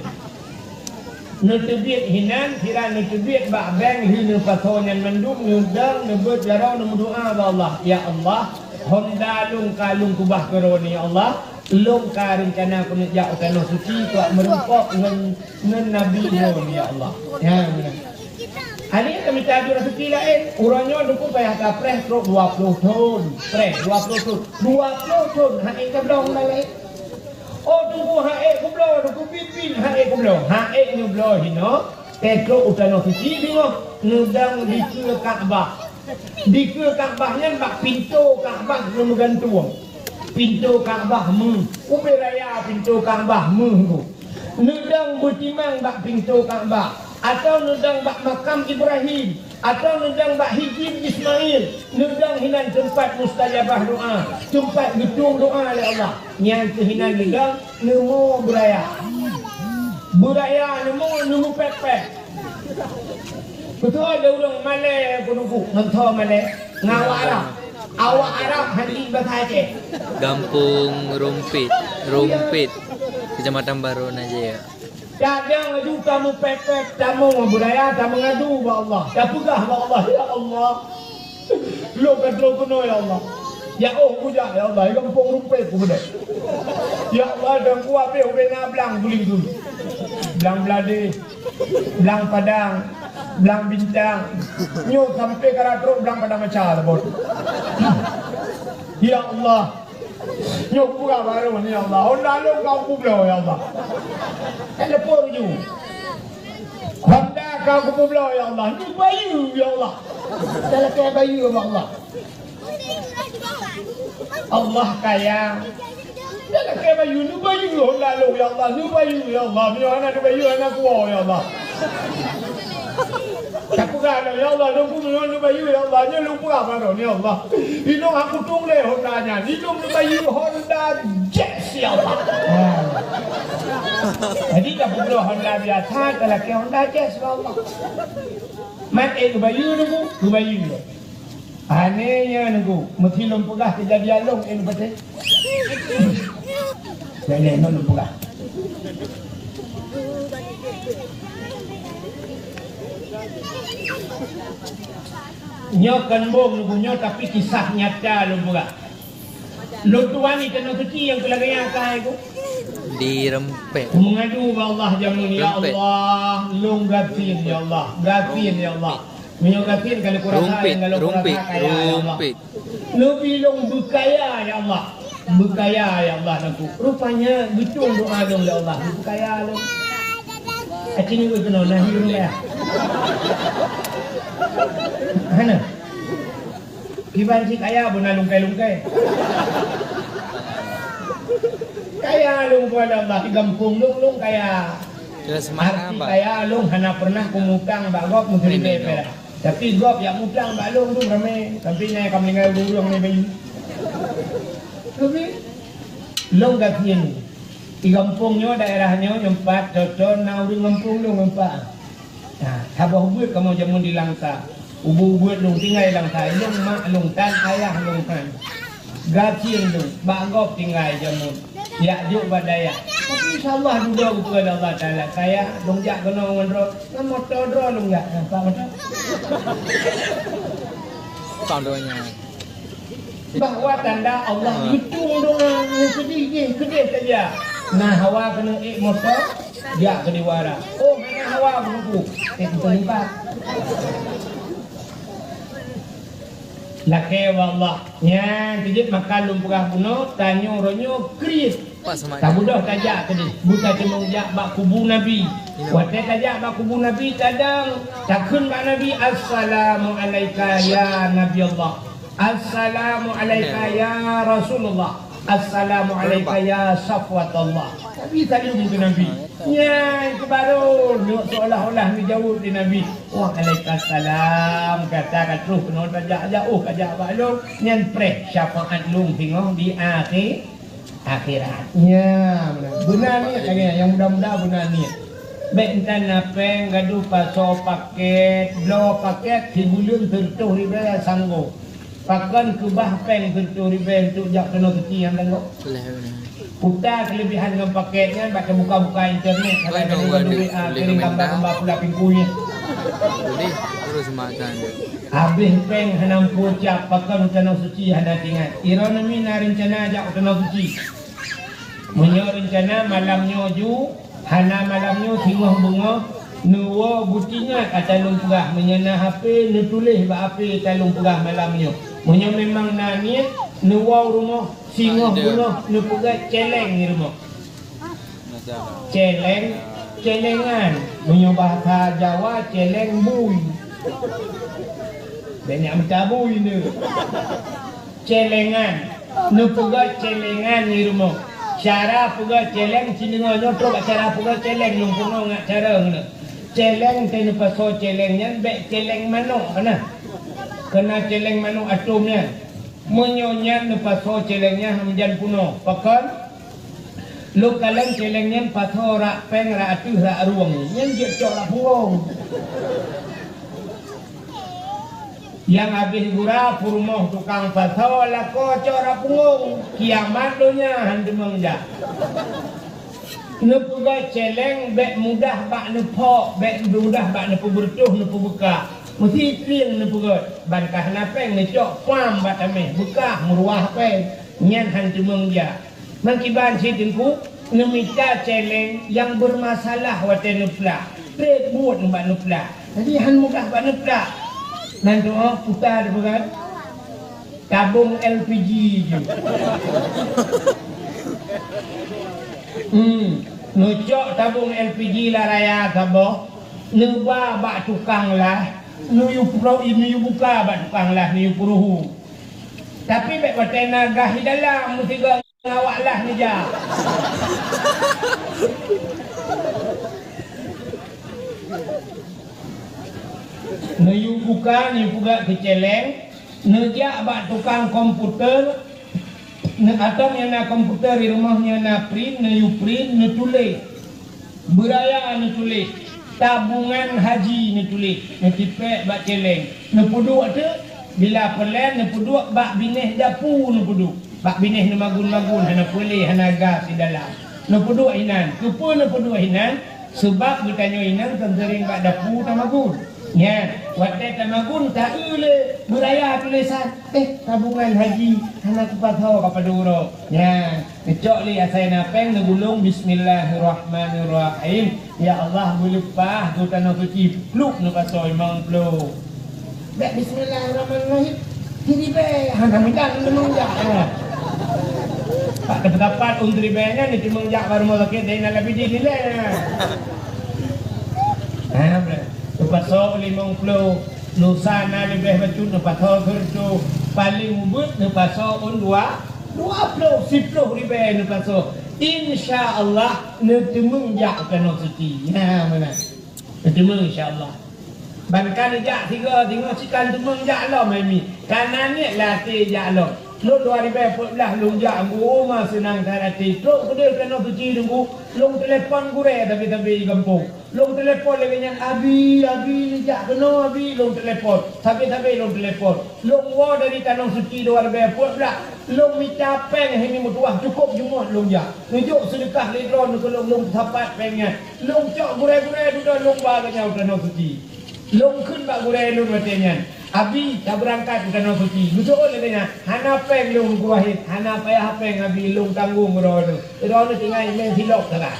Nutubit hinan kira nutubit bak bang hinu patonyan mendung nudang nebut jarau nemu doa Allah. Ya Allah, Honda lung kalung kubah keroni ya Allah. Lung ka rencana aku nak jak tanah suci kuat merumpok dengan Nabi Nuh ya Allah. Ya benar. Hari kami tak ada rezeki lain. Urangnya dukung payah kapres truk 20 ton. Pres 20 ton. 20 ton. Haik ke belum balik. Oh tunggu haik ke belum. Dukung pipin haik ke belum. Haik ni belum hino. Truk utana suci bingung. Nudang di ke Kaabah. Di ke Kaabahnya bak pintu Kaabah yang menggantung. Pintu Kaabah mu. Ubi raya pintu Kaabah mu. Nudang bertimang bak pintu Kaabah. Atau nudang bak makam Ibrahim, atau nudang bak hijib Ismail, nudang hinan tempat mustajabah doa, tempat gedung doa oleh Allah. Yang kehinan nudang nemu beraya nemu pepek. Betul ada orang Malay penunggu, mentau Malay, ngawak Arab. Awak Arab hari bahasa Aceh. Kampung Rumpit, Kecamatan Baron aja ya. Kadang aju kamu pepek, kamu budaya, kamu ngadu ba Allah. Dah pegah ba Allah, ya Allah. Lo kono ya Allah. Ya oh puja ya Allah, kampung Rumpit pun dah. Ya Allah dan kuat be bena blang guling tu. Blang Belade, blang Padang, blang Bintang. Nyo sampai karatro blang Padang Macar bos. Ya Allah. Nyok pura baru ni Allah. Honda lu kau kublo ya Allah. Telepon you. Honda kau kublo ya Allah. Ni bayu ya Allah. Telepon bayu ya Allah. Allah kaya. Telepon bayu ni bayu Honda lu ya Allah. Ni bayu ya Allah. Ni anak ni bayu anak kuah ya Allah. Tak pura ya Allah. Lu kublo ni bayu ya Allah. Ni lu pura baru ni Allah. Inong aku tung le Hondanya. Inong ni bayu Honda Jazz ya Allah. Jadi tak perlu Honda biasa, kalau ke Honda Jazz ya Allah. Mat bayu nunggu, bayu. Anehnya nunggu, mesti lom pegah kejadian long betul. Jadi lom pegah. Nyo kembung nunggunya tapi kisah nyata lom pegah. Lo tuan ni kena suci yang kelaganya kai ku. Di Rempet. Mengadu ba Allah jamun ya Allah, long gatin ya Allah, gatin ya Allah. Minyo gatin kalau kurang Rumpit. Lo bilong berkaya ya Allah. Berkaya ya Allah aku. Rupanya betul doa dong ya Allah. Berkaya lo. Acini ku kena nahi rumah. Hana. Kiban si kaya buna lungkai-lungkai. Kaya lung pada Allah di kampung lung kaya. Jelas mana Arti Mbak? kaya lung hana pernah kumutang Mbak Gop mungkin bebe. Tapi Gop yang mutang Mbak Lung tu ramai. Sampingnya kami meninggal dulu ni bayi. Tapi lung gatin. Di kampungnya daerahnya empat cocok nauri kampung lung empat. Nah, habis buat kamu jamun di langsa. Ubu buat lung tinggal lang tay lung mak lung tan ayah lung han gatin lung bagop tinggal jamun ya juk badaya tapi insyaallah duduk kepada Allah taala saya lung jak kena ngendro motor dro lung jak apa motor Contohnya. bahwa tanda Allah hitung doa sedikit saja Nah hawa kena motor, dia ke diwara. Oh, mana hawa buku. Kita lipat. Laki wallah. Nya tijit makan lumpurah puno, tanyo ronyo kriit. Pak semak. Tak mudah tajak tadi. Buta cuma jak bak kubu Nabi. Watai tajak bak kubu Nabi kadang takun bak Nabi assalamu alayka ya Nabi Allah. Assalamu alayka ya Rasulullah. Assalamu alayka ya Safwatullah. Nabi tadi mungkin Nabi. Ya, itu baru seolah-olah ni jauh di Nabi. Waalaikumsalam kata terus kena tajak jauh kajak balong nyan preh syafaat lung tengok di akhirat. Ya, benar ni katanya yang mudah-mudah benar ni. Baik entan napeng gaduh paso paket, blo paket hibulun tertuh riba sanggo. Pakan kebah peng tertuh riba untuk jak kena kecil yang tengok. Putar kelebihan dengan paketnya, baca buka-buka internet. Kalau ada duit kirim gambar-gambar pula pinggulnya. Boleh terus makan. Habis peng hanam pucap pakan tanah suci hana tinggal. Ironomi na rencana ajak tanah suci. Menyo rencana malamnya ju, hana malamnya tinggal bunga. Nuwa butinya kata lumpurah menyana HP, nu tulis ba HP kata lumpurah malamnya. Menyo memang nangis, nuwa rumah singoh bunga, nu pegat celeng ni rumah. Celeng, celengan. Menyo bahasa Jawa celeng bui. Banyak mencabuy ni. Celengan. Nu pegat celengan ni rumah. Cara pegat celeng siningnya tu bak cara pegat celeng lumpurno ngak cara ngena. Celeng kena paso celengnya baik celeng manuk kena celeng manuk atumnya menyonya ne paso celengnya hamjan puno pakan lu kalen celengnya paso rak peng rak atuh rak ruang yang dia cok rak purong yang habis gura purmoh tukang paso la ko cok rak purong kiamat dunya handemang ja. Nepuga celeng bek mudah bak nepok bek mudah bak nepu bertuh nepu buka mesti triang nepuga bankah napeng necok pam bat ameh buka meruah peng nyan han cemeng dia mangkiban si tengku nemita celeng yang bermasalah wate nepla pret buat bak nepla jadi han mudah bak nepla nanti putar bukan tabung LPG je. Nujok tabung LPG lah raya kabo. Nuba bak tukang lah. Nuyu pro ini buka bak tukang lah nuyu puruhu. Tapi bek batai naga di dalam mesti ngawak lah ni ja. Nuyu buka nuyu buka keceleng. Nujak bak tukang komputer. Atau yang nak komputer di rumahnya nak print, nak print, nak tulis. Beraya nak tulis. Tabungan haji nak tulis. Nak tipek bak celeng. Nak puduk tu, bila pelan nak puduk bak binih dapu nak puduk. Bak binih nak magun-magun, hana pulih, hana gas di dalam. Nak puduk inan. Kepa nak puduk inan, sebab bertanya inan sering bak dapu tak magun. Ya, waktu tamagun tak ule beraya tulisan tabungan haji anak patho kapaduro. Ya, kecok li asai napeng ngulung bismillahirrahmanirrahim. Ya Allah bulupah tu tanah suci pluk nu pasoi mang plo. Bek bismillahirrahmanirrahim. Kiri be hana midan lemong jak. Pak dapat untri benya ni timong jak baru mau sakit dai nak lebih di nilai. Pasal 50 nusana lebih bacun pasal kerja paling mubut pasal on 20 10 ribu pasal insyaallah netemung jak kena suci ha mana netemung insyaallah bankan jak tiga sikan temung jak lah mami kanan ni latih jak lah lu 2014 lu jak rumah senang tarati tu kedai kena suci tunggu lu telefon gure tapi kampung lu telefon lagi yang abi jak kena abi lu telefon tapi lu telefon lu wa dari tanah suci 2014 lu minta peng ini mutuah cukup jumlah lu jak nujuk sedekah lidron lu dapat pengnya lu cok gure duduk lu ba kanya tanah suci lu kun ba gure lu matenya Abi tak berangkat ke tanah suci. Betul dia tanya. Hana peng lung kuahit. Hana payah peng abi lung tanggung rono. Rono tinggal main silok salah.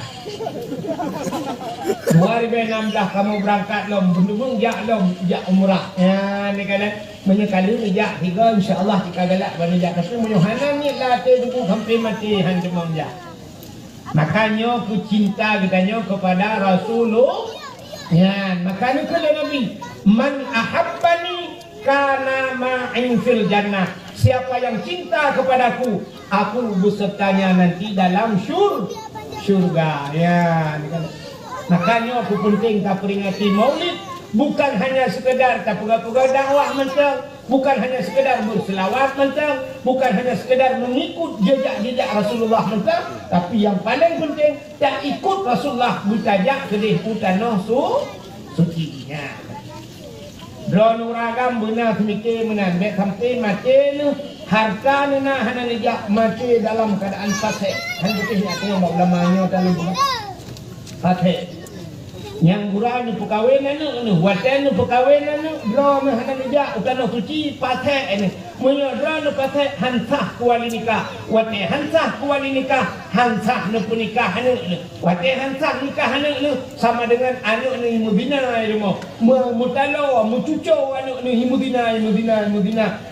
2016 kamu berangkat lom. Bendung jak lom. Jak umrah. Ya ni kala. Menyekala ni jak tiga. InsyaAllah jika galak bani jak. Tapi menyuhana ni lah. Tunggu sampai mati. Han demam jak. Makanya ku cinta katanya kepada Rasulullah. Ya, makanya kata Nabi, man ahabbani kana ma'in fil jannah. Siapa yang cinta kepadaku, aku bersertanya nanti dalam syurga. Ya, makanya aku penting tak peringati Maulid, bukan hanya sekedar tak pegang-pegang dakwah mentang, bukan hanya sekedar berselawat mentang, bukan hanya sekedar mengikut jejak-jejak Rasulullah mentang, tapi yang paling penting tak ikut Rasulullah bertajak kedih tanah suci. Drone ragam benar semikir menan mek sampai mati ni harga ni nak hana nejak mati dalam keadaan fasih. Hanya kita tengok ulamanya dalam fasih. Yang gurau ni perkahwinan ni, watan ni perkahwinan ni, belum hana nejak tanah suci fasih ni. Menyodra ni fasih hansah kuali nikah. Watan hansah kuali nikah, hansah ni pernikah ni. Watan hansah nikah ni sama dengan anak ni mubina ilmu. Mutalo, mucuco anak ni mubina.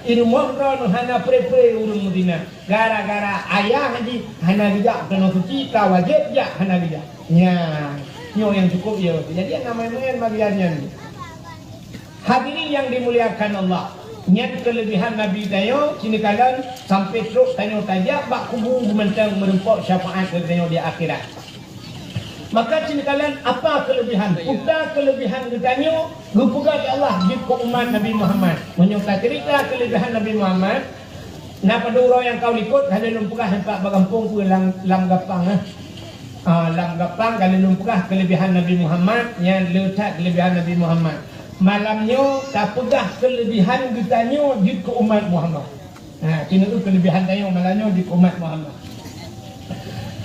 Ilmu ron hana pre urun mubina. Gara-gara ayah ni hana nejak tanah suci ka wajib jak hana nejak. Ya. Nyo yang cukup ya. Jadi namanya bagiannya ni. Hadirin yang dimuliakan Allah. Niat kelebihan Nabi tayo sini kalian sampai terus tanya tajak bak kubu mentang merempok syafaat katanya di akhirat. Maka sini kalian apa kelebihan? Udah kelebihan katanya gupuga di Allah di umat Nabi Muhammad. Menyuka cerita kelebihan Nabi Muhammad. Napa duro yang kau ikut ada lumpukah hempak bagampung pu lang gapang Langgapang kalau lumpukah kelebihan Nabi Muhammad yang letak kelebihan Nabi Muhammad. Malamnya tak pegah kelebihan ditanya di umat Muhammad. Kena tu kelebihan tanya malamnya di umat Muhammad.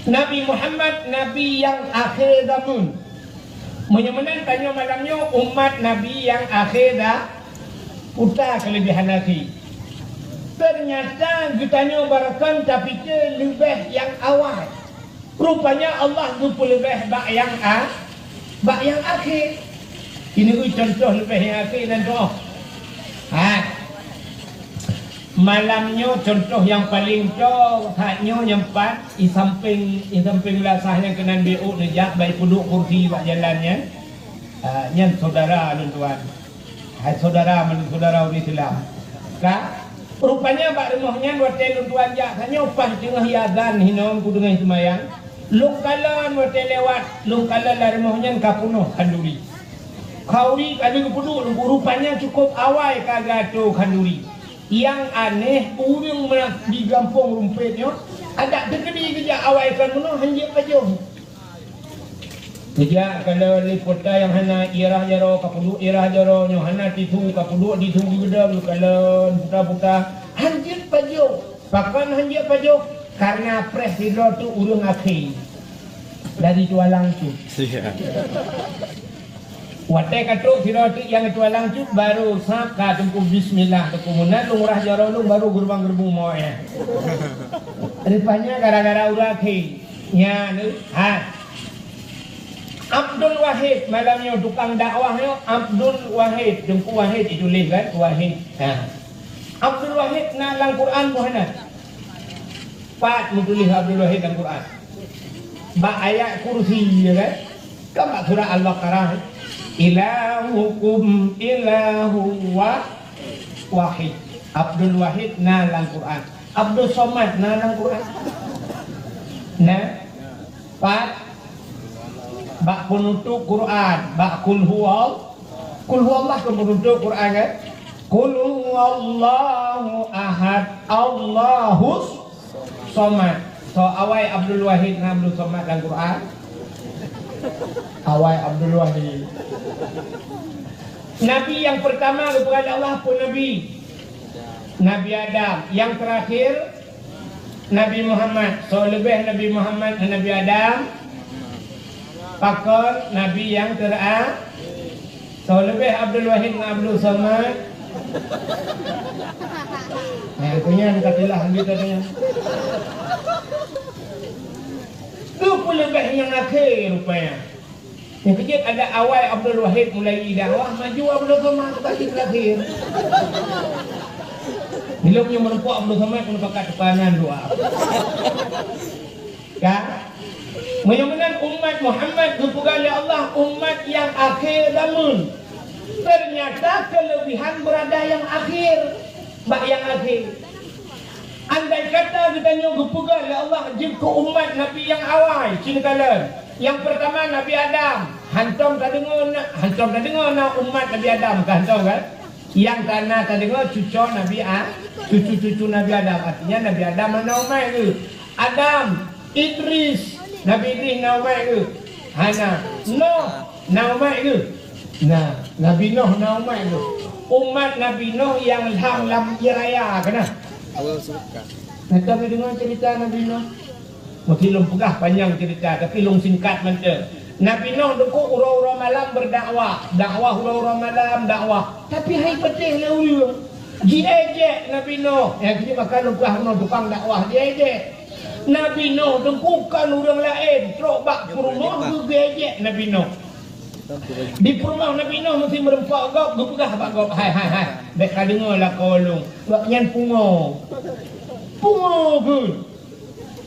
Nabi Muhammad Nabi yang akhir zaman. Menyemenan tanya malamnya umat Nabi yang akhir dah putar kelebihan Nabi. Ternyata ditanya barakan tapi ke lebih yang awal. Rupanya Allah lupa lebih bak yang akhir. Ini contoh lebih yang akhir dan doa. Malamnya contoh yang paling haknya yang empat di samping lasahnya kena BO nejak baik duduk kursi bak jalannya. Yang saudara dan tuan. Saudara umat Islam. Rupanya bak rumahnya hotel tuan jak hanya pas tengah azan hinom ku dengan semayang. Lungkalan hotel lewat, lungkalan dari rumahnya kapunuh kanduri. Kauri kali kepunuh, rupanya cukup awal kagatu kanduri. Yang aneh, urang di kampung rumpetnya ada terkedi kerja awal kan penuh hanya pajong. Kerja kalau lipota yang hana irah jaro kapunuh irah jaro nyo hana titu kapunuh di tunggu gedam kalau buta-buta hanya pajong. Bahkan hanya pajong karena presiden tu urang akhir dari tualang tu. Watai katuk sira tu yang tualang tu baru saka tunggu bismillah tu kemudian lumrah jaro lu baru gerbang-gerbung mau ya. Rupanya gara-gara urang akhir. Ya ni Abdul Wahid malamnya tukang dakwahnya Abdul Wahid Dengku Wahid ditulis kan Wahid. Abdul Wahid nalang Quran buhana. Pat menulis Abdul Wahid dalam Quran. Ba ayat kursi ya kan? Kamu surah Al-Baqarah. Ilahukum ilahu wahid. Abdul Wahid nalang Quran. Abdul Somad nalang Quran. Pat bak penutup Quran, bak kul huwallah penutup Quran kan? Kul huwallahu ahad, Allahus somad. So awai Abdul Wahid dan Abdul Somad dalam Quran. Awai Abdul Wahid. Nabi yang pertama kepada Allah pun Nabi Adam. Yang terakhir Nabi Muhammad. So lebih Nabi Muhammad dan Nabi Adam. Pakar Nabi yang terakhir. So lebih Abdul Wahid dan Abdul Somad. Nah, punya katilah ambil tadanya. Tu pula baik yang akhir rupanya. Yang kecil ada awal Abdul Wahid mulai dakwah, maju Abdul Somad bagi terakhir. Bila punya merempuk Abdul Somad pun pakai depanan doa. Kan? Mudah-mudahan umat Muhammad dipegang oleh Allah umat yang akhir zaman. Ternyata kelebihan berada yang akhir. Bak yang akhir. Andai kata kita nyuruh dipegang oleh Allah jika umat Nabi yang awal, cintakan. Yang pertama Nabi Adam. Hantam tak dengar nak umat Nabi Adam kan tahu kan? Yang tanah tak dengar cucu Nabi cucu Nabi Adam. Artinya Nabi Adam mana umat ke? Adam, Idris, Nabi Idris na umat ke? Hana, Nuh na umat ke? Nah, Nabi Nuh na umat ke? Umat Nabi Nuh yang lam raya kena. Awal suka. Nak tahu dengar cerita Nabi Nuh? Mungkin long pegah panjang cerita tapi long singkat macam. Nabi Nuh dukuk ura-ura malam berdakwah. Dakwah ura-ura malam dakwah. Tapi hai pedih lah ulur. Diejek Nabi Nuh. Yang kita makan lukah Nuh tukang dakwah diejek. Nabi Nuh dengkukan orang lain. Teruk bak rumah tu diejek Nabi Nuh. Di rumah Nabi Nuh mesti merempak gop, gepegah bak gop. Hai. Dek ka dengarlah kolong. Wak nyan pungo. Pungo ke?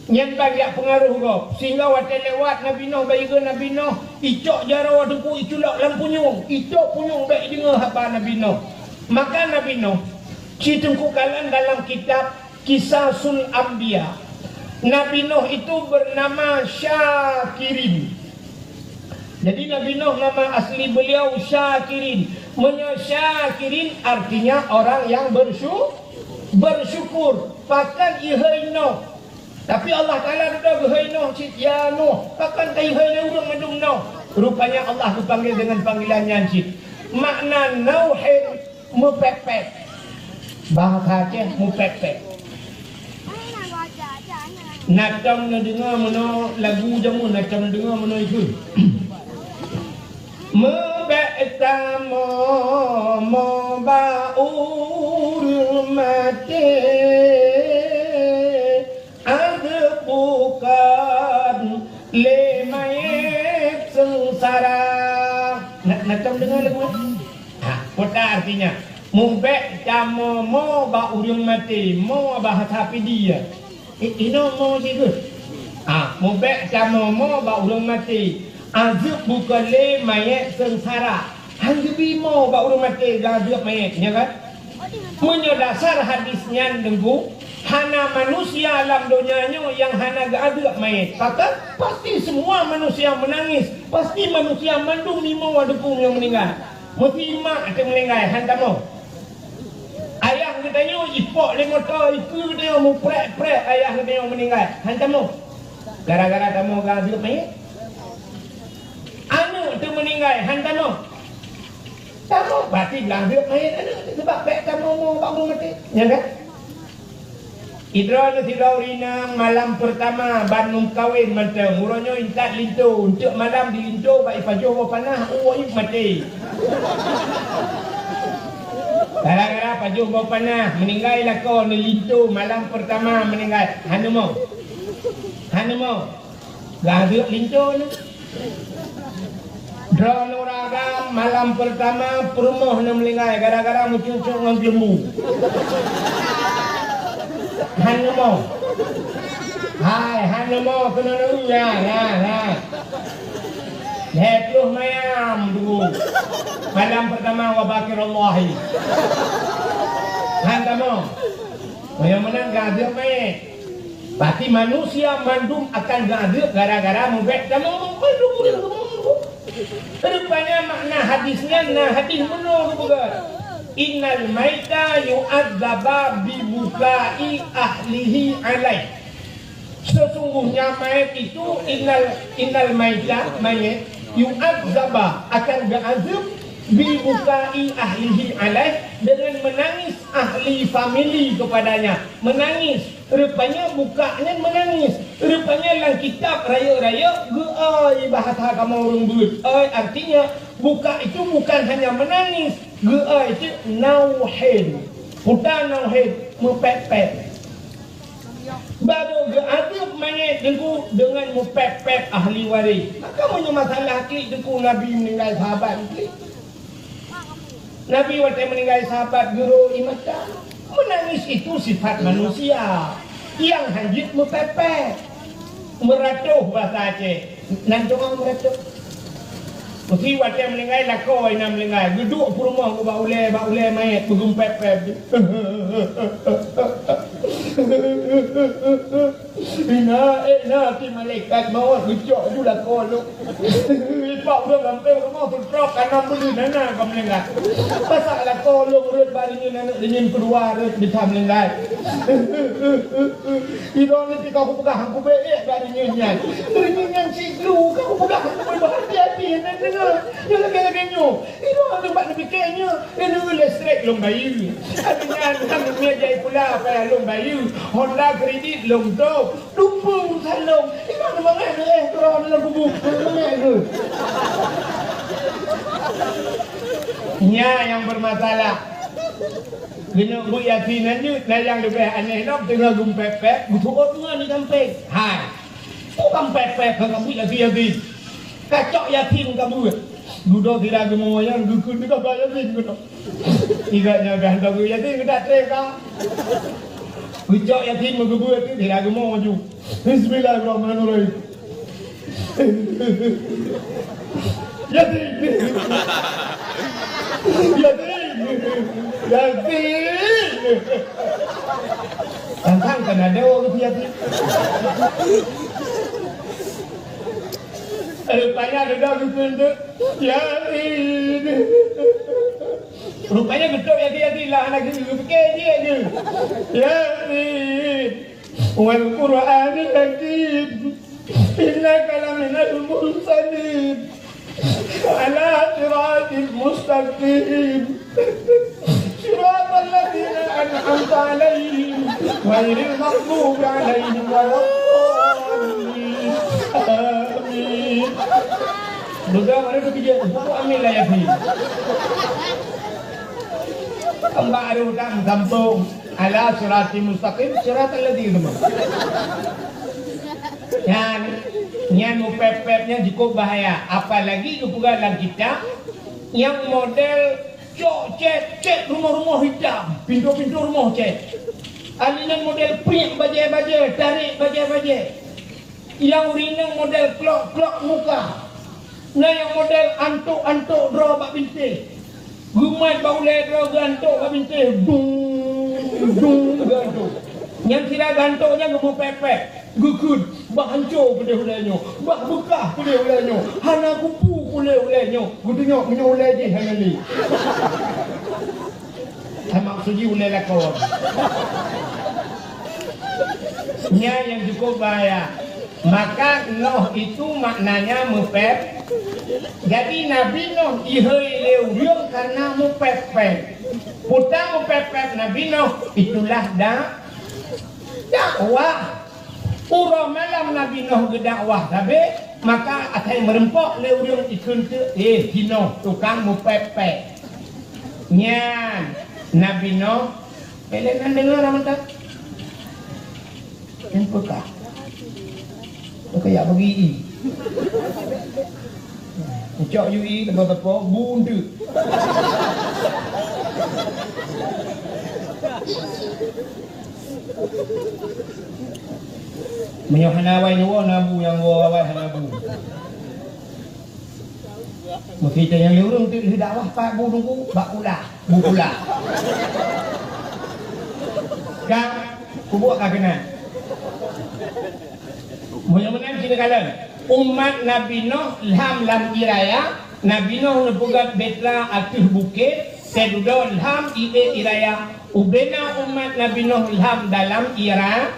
Yang banyak pengaruh kau sehingga waktu lewat Nabi Nuh bayi ke Nabi Nuh icok jarawa tu iculak lampunyung icok punyung baik dengar apa Nabi Nuh. Maka Nabi Nuh ditengkukan dalam kitab Kisasul Anbiya. Nabi Nuh itu bernama Syakirin. Jadi Nabi Nuh nama asli beliau Syakirin. Syakirin artinya orang yang bersyukur. Pakan ihai Nuh. Tapi Allah Ta'ala sudah berhai Nuh, ya Nuh, kapan kaya hai urang madum Nuh. Rupanya Allah dipanggil dengan panggilan Cik. Makna Nuhin mupepet. Bahasa Aceh mupepet. Nacam na dengar mana lagu jamu, nacam na dengar mana itu. Mebeta mo baur mati. Bukan lemayet sengsara. Nak dengar lagu ni? Kota artinya mubek jamo mo ba urang mati mo bahasa pedia. Ino mo situ. Mubek jamo mo ba urang mati. Azab bukan lemayet sengsara. Hanggebi mo ba urang mati gazab mayat, ya kan? Menyadasar hadisnya dengku. Hana manusia alam dunianya yang hana gak ada mayat. Kata pasti semua manusia menangis. Pasti manusia mandung lima wadukung yang meninggal. Mesti mak ada meninggal. Hantar mau. Ayah katanya ipok lengota iku dia mau prek ayah katanya meninggal. Hantar mau. Gara-gara kamu gak ada mayat. Anu tu meninggal. Hantar mau. Kamu berarti gak ada mayat. Sebab baik kamu mau bangun mati. Ya kan? Idra Rina malam pertama Bandung kawin macam muranya intat lintu untuk malam di lintu baik pajuh panah mati. Gara-gara pajuh panah meninggal lah kau di lintu malam pertama meninggal. Hanu mau gaduh lintu ni. Drone ragam malam pertama perumuh nak meninggal gara-gara muncul-muncul dengan lembu. Hanemo. Hai, hanemo kena dulu ya. Hepluh mayam dulu. Malam pertama wabakirallahi. Hanemo. Mudah-mudahan gaduh mayat. Berarti manusia mandum akan gaduh gara-gara mubek kamu mandum. Rupanya makna hadisnya hadis menurut bukan. Innal maita yu'adzaba bibukai ahlihi alaih. Sesungguhnya mayat itu innal maita mayat yu'adzaba akan diazab bibukai ahlihi alaih dengan menangis ahli famili kepadanya. Menangis. Rupanya bukanya menangis. Rupanya dalam kitab raya-raya geai bahasa kamu orang buat. Artinya buka itu bukan hanya menangis. Geai tu nauhin. Putar nauhin mepepet. Baru geaduk mayat dengku dengan mepepet ahli waris. Maka punya masalah klik dengku Nabi meninggal sahabat klik. Nabi waktu meninggal sahabat guru imatan. Menangis itu sifat manusia. Yang hanjit mepepet. Meratuh bahasa Aceh. Nanti orang meratuh. Mesti waktu meninggal lakau ina meninggal. Duduk di rumah ke baulai mayat bergumpet-pet. Ina ti malaikat maut gejok ju lakau lu. Ipak dah sampai rumah tu trok kanan beli nana ke meninggal. Pasal lakau lu urut baringin anak dingin kedua urut bisa meninggal. Ina ni kau pegang aku baik baringin nyan. Baringin nyan siglu kau pegang aku berhati-hati nana. Dia lagi-lagi nyo. Itu orang tempat lebih kayaknya. Dia boleh straight long bayu. Artinya, kami mengajar pula apa yang long bayu. Honda kredit long tu. Lupa salong. Itu orang mengajar turun dalam kubur. Mengajar. Nya yang bermasalah. Kena Bu Yasin aja. Nah yang lebih aneh nak tengah gumpet-pet. Butuh orang ni sampai. Hai. Bukan pet-pet kalau Bu Yasin. Kacok Yasin kamu. Duduk tidak gemuk yang dukun dekat Yasin kena. Igaknya ganteng Bu Yasin kita treka. Kacok Yasin mengebut tu tidak gemuk maju. Bismillahirrahmanirrahim. Yasin. Yasin. Tantang kan ada orang Yasin. Rupanya ada dukun tu. Yasin. Rupanya betul Yasin lah anak itu fikir dia je. Yasin. Wal Qur'anil Hakim. Innaka laminal mursalin. Ala siratil mustaqim. Siratal ladzina an'amta 'alaihim ghairil maghdubi 'alaihim waladdallin. Amin. Budak mana tu kerja? Buat ambil lah Yasin. Kembang ada hutang kampung. Ala sirati mustaqim. Siratal ladzina. Yang mupep-pepnya cukup bahaya. Apalagi kepugan dalam kitab yang model cok cet rumah-rumah hitam. Pintu-pintu rumah cet. Alinan model print bajet-bajet. Tarik bajet-bajet. Yang rinang model klok-klok muka. Nah yang model antuk-antuk draw bak bintik. Gumat baulai draw gantuk bak bintik. Dung gantuk. Yang tidak gantuknya gemuk pepek. Gukun. Bak hancur pada ulainya. Bak bekah pada ulainya. Hana kupu pada ulainya. Gue tengok punya ulai je hana ni. Saya maksudnya ulai lakon. Nya yang cukup bahaya. Maka Nuh itu maknanya mepep. Jadi Nabi Nuh ihai leureung karena mepep-pep. Putar mepep-pep Nabi Nuh itulah dakwah. Urang malam Nabi Nuh ke dakwah tapi maka atai merempok leureung ikun tu Nuh tukang mepep-pep. Nyan Nabi Nuh pelenan dengar aman tak? Empukah? Kayak bagi ucap UI tempat-tempat bundu. Menyohanawai nyawa nabu yang wawai hanabu. Kita yang lurung tu dakwah pak bu tunggu bak pula bu pula. Kang kubuk kah kena. Mudah-mudahan kita kalian umat Nabi Nuh lam iraya Nabi Nuh nepugat betla atuh bukit sedudo lam iraya ubena umat Nabi Nuh lam dalam ira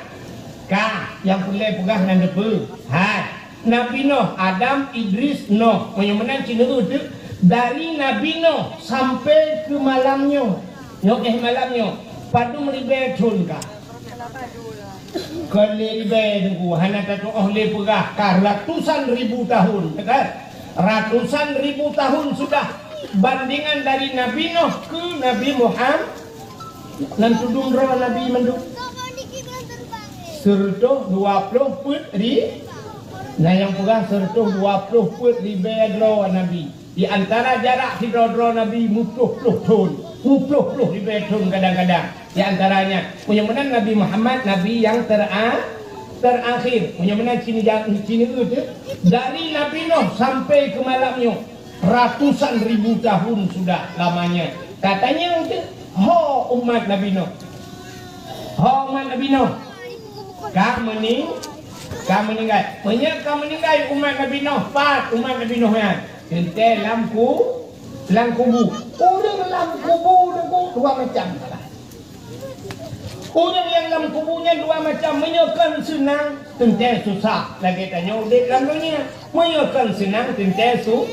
ka yang boleh pegah nan depu ha Nabi Nuh Adam Idris Nuh mudah-mudahan kita tu dari Nabi Nuh sampai ke malamnya malamnya padu meribetun ka kelibet ku hana tatu oleh pegah ratusan ribu tahun kan ratusan ribu tahun sudah bandingan dari Nabi Nuh ke Nabi Muhammad nan tudung roh Nabi mandu serto 20 put ri nah yang pegah serto 20 put di bedro Nabi di antara jarak si roh Nabi mupluh ton di bedron kadang-kadang di antaranya punya menang Nabi Muhammad Nabi yang terakhir punya menang sini itu dari Nabi Nuh sampai ke malamnya ratusan ribu tahun sudah lamanya katanya itu umat Nabi Nuh umat Nabi Nuh kamu meninggal umat Nabi Nuh umat Nabi Nuh ya ente lampu kubu orang lam kubu dua macam orang yang dalam kubunya dua macam menyokan senang tentu susah lagi tanya udik dalam dunia menyokan senang tentu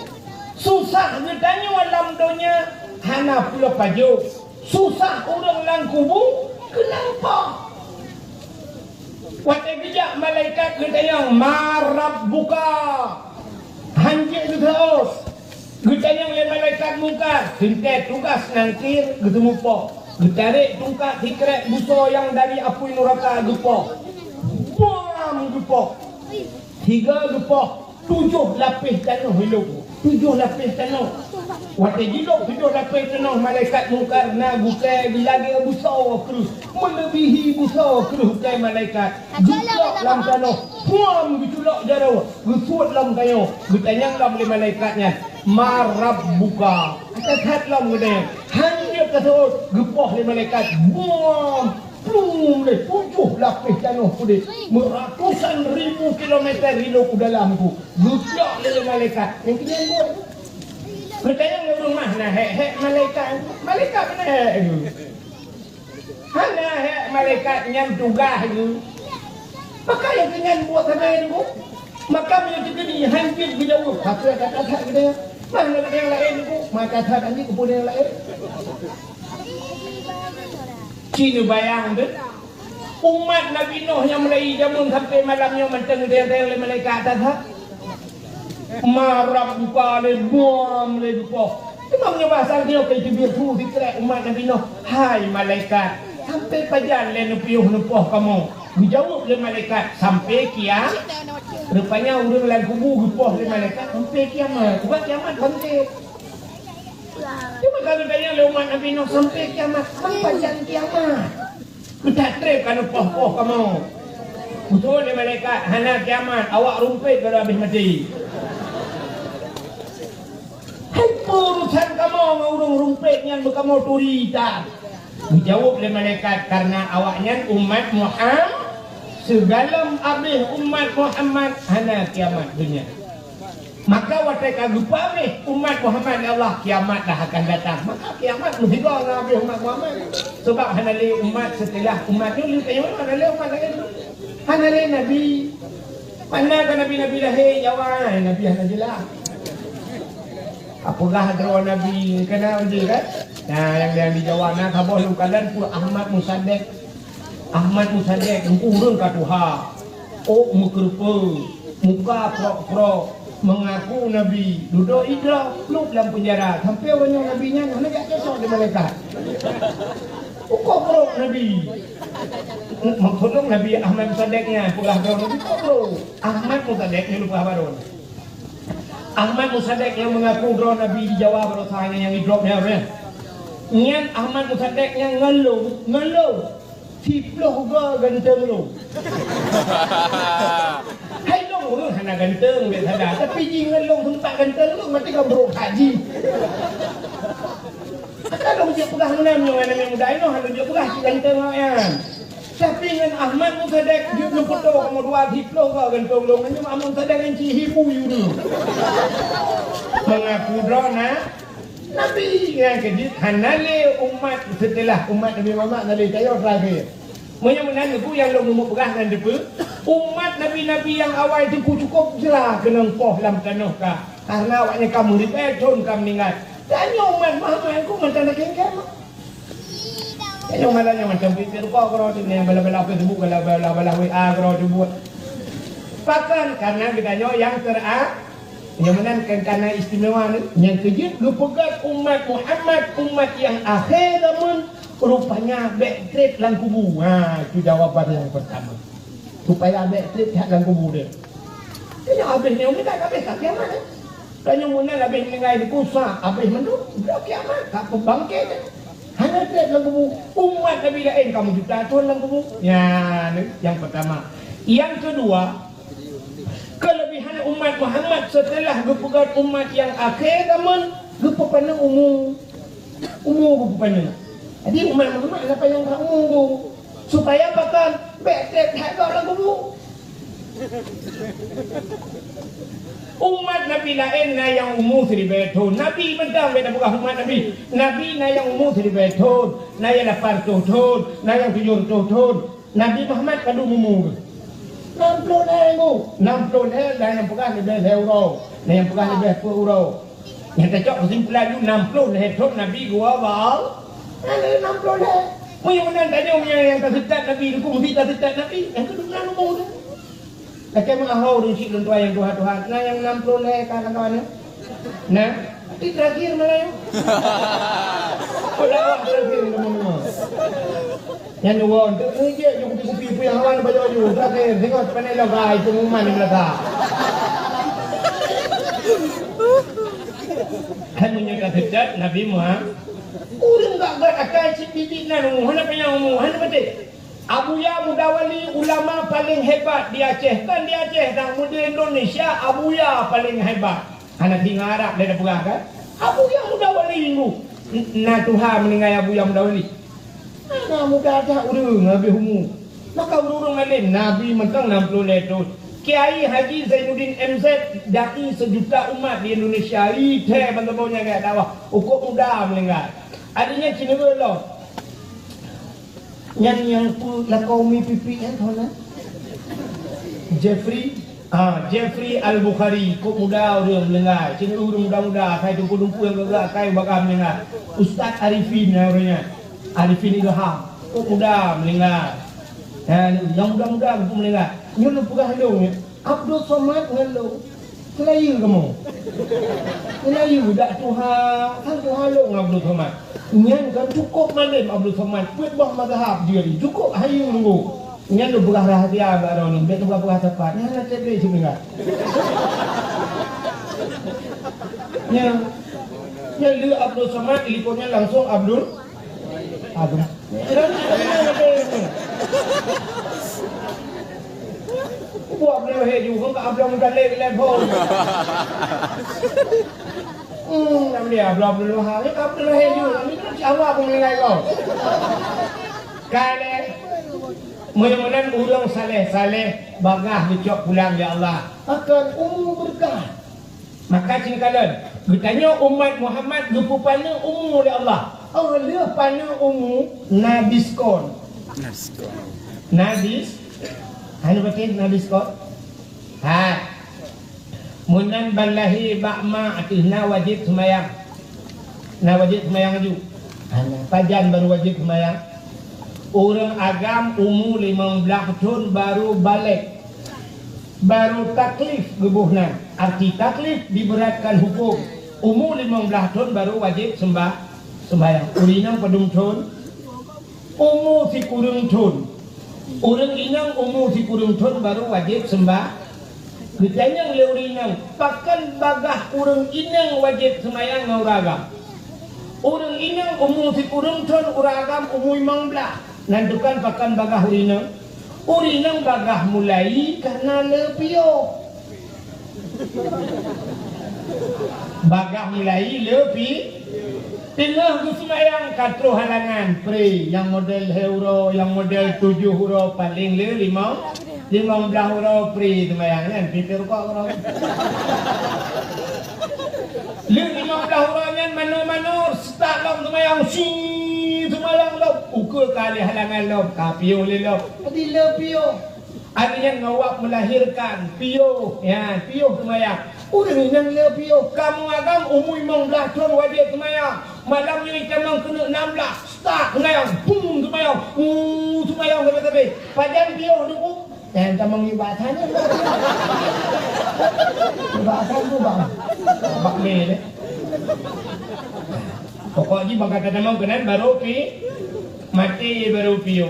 susah ditanya dalam dunia hana pula paju susah orang dalam kubu kenapa waktu bijak malaikat ditanya marab buka hanjir itu terus ditanya oleh malaikat muka tentu tugas nanti ketemu po ditarik tungkat dikrek buso yang dari api neraka gepok buang gepok 3 gepok 7 lapis tanah hidup 7 lapis tanah waktu hidup 7 lapis tanah malaikat mungkar na bukai bilagi buso kerus melebihi buso kerus kai malaikat gepok dalam tanah buang ditulak jauh gesut dalam kayu ditanya dalam oleh malaikatnya marab buka kata dalam gede hanya kata gepah oleh malaikat buang plum le 7 lapis tanah kulit ratusan ribu kilometer hidup dalamku geplak oleh malaikat yang kena buat bertanya ke rumah nah malaikat mana hana malaikat yang tugas itu maka yang kena buat kena itu maka yang terjadi hampir jauh kata dia mana yang lain itu maka kata ini kemudian yang lain Cina bayang tu umat Nabi Nuh yang mulai jamun sampai malamnya menteng dia oleh malaikat tak marab buka le bom le buka memangnya bahasa dia ke jibir fu dikira umat Nabi Nuh hai malaikat sampai pajan le nepiuh nepoh kamu dijawab oleh malaikat sampai kiamat rupanya urang lain kubu gepoh oleh malaikat sampai kiamat buat kiamat penting cuma kalau tanya oleh umat Nabi Nuh sampai kiamat panjang kiamat kita trip kan poh-poh kamu betul oleh malaikat hana kiamat awak rumpit kalau habis mati hai urusan kamu ngurung rumpitnya kamu turita dijawab oleh malaikat karena awaknya umat Muhammad sedalam habis umat Muhammad hana kiamat dunia maka waktu kagupa umat Muhammad ya Allah kiamat dah akan datang maka kiamat mesti kau habis umat Muhammad sebab hana le umat setelah umat ni tanya mana le umat lain hana le nabi mana kan nabi lahir jawab nabi hana jelas apakah ada nabi kena uji kan nah yang dijawab nak khabar lu kalian pun Ahmad Musaddiq urun ka Tuhan mukerpa muka pro mengaku nabi duduk idra lu dalam penjara sampai banyak nabinya nak jak kesok di malaikat pro nabi maksudnya nabi Ahmad Musaddiqnya pulah nabi pro Ahmad Musaddiq ni lupa baron Ahmad Musaddiq yang mengaku drone nabi dijawab rasanya yang hidupnya niat Ahmad Musaddiq yang ngeluh tiploh ga ganteng lu hai long lu hana ganteng be sada tapi jingan long tempat ganteng lu mati kau bro haji kalau dia pegah menam yang ana muda ino hana dia pegah ganteng ya tapi dengan Ahmad Musaddiq dia foto kamu dua tiploh ga ganteng lu hanya Ahmad Musaddiq yang cihibu you mengaku drone Nabi yang kejut hanale umat setelah umat Nabi Muhammad Nabi kayo terakhir. Menang aku yang lo ngomong pegah dan depa umat nabi-nabi yang awal itu cukup jelah kena poh dalam tanah ka. Karena awaknya kamu dipecon kamu meninggal. Tanya umat Muhammad aku macam nak kengkem. Tanya malahnya macam pikir kau kalau ni bala-bala Facebook bala-bala WA kalau buat. Bahkan karena ditanya yang Yang mana kerana istimewa ni. Yang kejut lupakan umat Muhammad, umat yang akhir zaman rupanya backtrip dalam kubur. Itu jawapan yang pertama. Supaya backtrip dalam kubur dia. Dia habis ni umi tak habis tak kiamat ni. Tanya mana habis mengai di kusa, habis mendu, dah kiamat, tak pembangkit ni. Hanya trip dalam kubur. Umat Nabi lain kamu juta tahun dalam kubur. Ya, ni yang pertama. Yang kedua, kelebihan umat Muhammad setelah gepegat umat yang akhir zaman gepepana umur gepepana. Jadi umat Muhammad apa yang tak umur supaya bakal backtrack hak dalam kubur. Umat Nabi lain na yang umur 1000 tahun. Nabi mentang beda bukan umat Nabi. Nabi na yang umur 1000 tahun, na yang 800 tahun, na yang 700 tahun. Nabi Muhammad kadu umur 60 tahun, 60 tahun dan yang pegang lebih euro, dan yang pegang lebih euro. Yang tercok kesimpulan itu 60 tahun Nabi gua bal, ada 60 tahun. Mungkin tanya yang tersekat Nabi itu mesti tersekat Nabi. Yang kedua umur tu. Lagi mengahau dan si lentua yang Tuhan. Nah yang 60 tahun kawan-kawan. Nah, di terakhir Melayu. Pada awak terakhir teman-teman. Yang dua untuk ni je kopi-kopi yang awak nak baju terakhir tengok panel lagai pengumuman di belakang. Kan menyangka sejat Nabi Muhammad. Urang tak akan si bibik nan umur, hana panjang umur, hana betul. Abu Ya Mudawali ulama paling hebat di Aceh. Kan di Aceh dan di Indonesia Abu Ya paling hebat. Hana tinggal Arab dia dah perah kan? Abu Ya Mudawali minggu. Nah Tuhan meninggal Abu Ya Mudawali. Nah muda dah urang habis umur. Maka urang alim Nabi mentang 60 tahun. Kiai Haji Zainuddin MZ dai sejuta umat di Indonesia. Ite bantuannya kat dakwah. Ukur muda meninggal. Adanya Cina belum. Yang lakau mi pipi kan tuan. Jeffrey Al-Bukhari kok muda orang meninggal. Cina orang muda-muda kai dumpu-dumpu yang gerak kai bakal meninggal. Ustaz Arifin namanya. Arifin Ilham kok muda meninggal. Dan yang muda-muda pun meninggal. Nyu lupa hello ni. Abdul Somad hello. Selayu kamu. Selayu dak Tuhan. Kan Tuhan lo Abdul Somad. Nyan kan cukup malam Abdul Somad. Puit bah mazhab dia ni. Cukup hayu nunggu. Nyan lu berah rahsia baru ni. Betul berah tepat. Nyan nak cek sebenarnya. Nyan lu Abdul Somad telefonnya langsung Abdul. Buat beliau heju, kau tak abang muda telefon. Nama dia abang beliau hal, kau beliau heju, ni kan siapa pun menilai kau. Kali, mudah-mudahan urang saleh bagah dicok pulang ya Allah. Akan umur berkah. Maka cingkalan, bertanya umat Muhammad gupupana umur ya Allah. Oh, dia pana umur nabiskon. Nabis. Hanya betul nabiskon. Munan balahi ba'ma atina wajib semayang. Na wajib semayang ju. Pajan baru wajib semayang. Orang agam umur 15 tahun baru balik. Baru taklif gebuhna. Arti taklif diberatkan hukum. Umur 15 tahun baru wajib sembahyang. Urinang padung tahun. Umur si kurung tahun. Orang inang umur si kurung tahun baru wajib sembah. Ditanya oleh urinang, pakan bagah orang inang wajib sembahyang ngau ragam. Orang inang umur si kurung tahun uragam umur 15. Nandukan pakan bagah urinang. Urinang bagah mulai karena lepio. Bagah mulai lepi. Tengah sembahyang katro halangan pre yang model euro, yang model 7 huruf paling le 15 huruf pre sembahyang kan pikir kok orang. Le 15 huruf kan mano start lom sembahyang si sembahyang lom ukur kali halangan lom kapio le lom. Jadi le pio. Artinya ngawak melahirkan pio ya pio sembahyang. Udah yang lebih kamu agam umur 15 tahun wajib semayang. Malam ni camang kena 16. Start semayang. Boom semayang. Semayang sampai-sampai. Padan dia dulu Yang tamang ibatannya. Ibatan tu bang. Bak le deh. Pokoknya bang kata tamang kenan baru mati baru piu.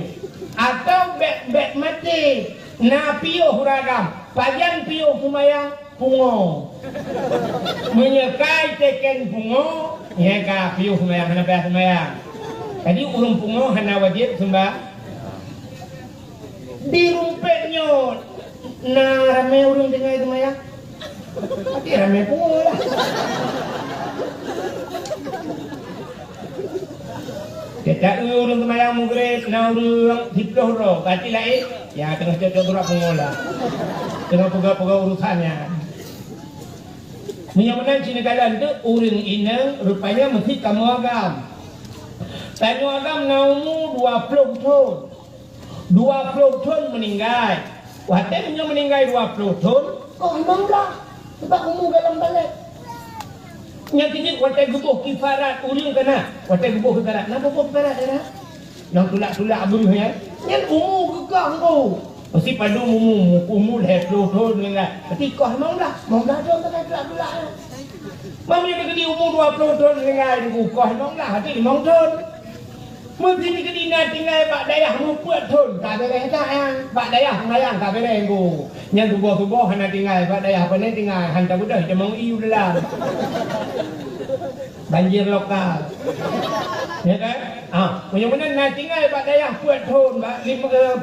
Atau bet mati. Na piu huragam. Pajan piu kumayang pungo. Menyekai teken pungo. Ya ka piu kumayang hana payah kumayang. Tadi urung pungo hana wajib sembah. Di rumpetnya na rame urung dengar itu maya. Tapi rame pungo lah. Kita urung kemayang mugrib na urung hiploh roh. Berarti lain ya tengah cocok gerak pungo lah. Tengah pegawai urusannya. Yang mana Cina kalan tu urung inang rupanya mesti kamu agam. Kamu agam naumu 20 tahun. 20 tahun meninggal. Waktu meninggal 20 tahun. Oh memang lah. Sebab umur dalam balik. Yang tinggi waktu gebuh kifarat urung kena. Waktu gebuh kifarat. Kenapa gebuh kifarat kena? Yang tulak-tulak beruhnya. Yang umur gegah tu. Mesti padu umur 20 tahun meninggal. Tapi kau memang lah. Memang dah tahun tak tulak-tulak. Mami kena umur 20 tahun meninggal. Kau memang lah. Hati 5 tahun. Mesti ni kena tinggal bak dayah mumput thun. Tak boleh tak yang bak dayah mengalang tak boleh go. Yang tubuh-tubuh hana tinggal bak dayah apa ni tinggal hantar budak dia mau iu dalam. Banjir lokal. Ya kan? Punya mana nak tinggal bak dayah puat thun, bak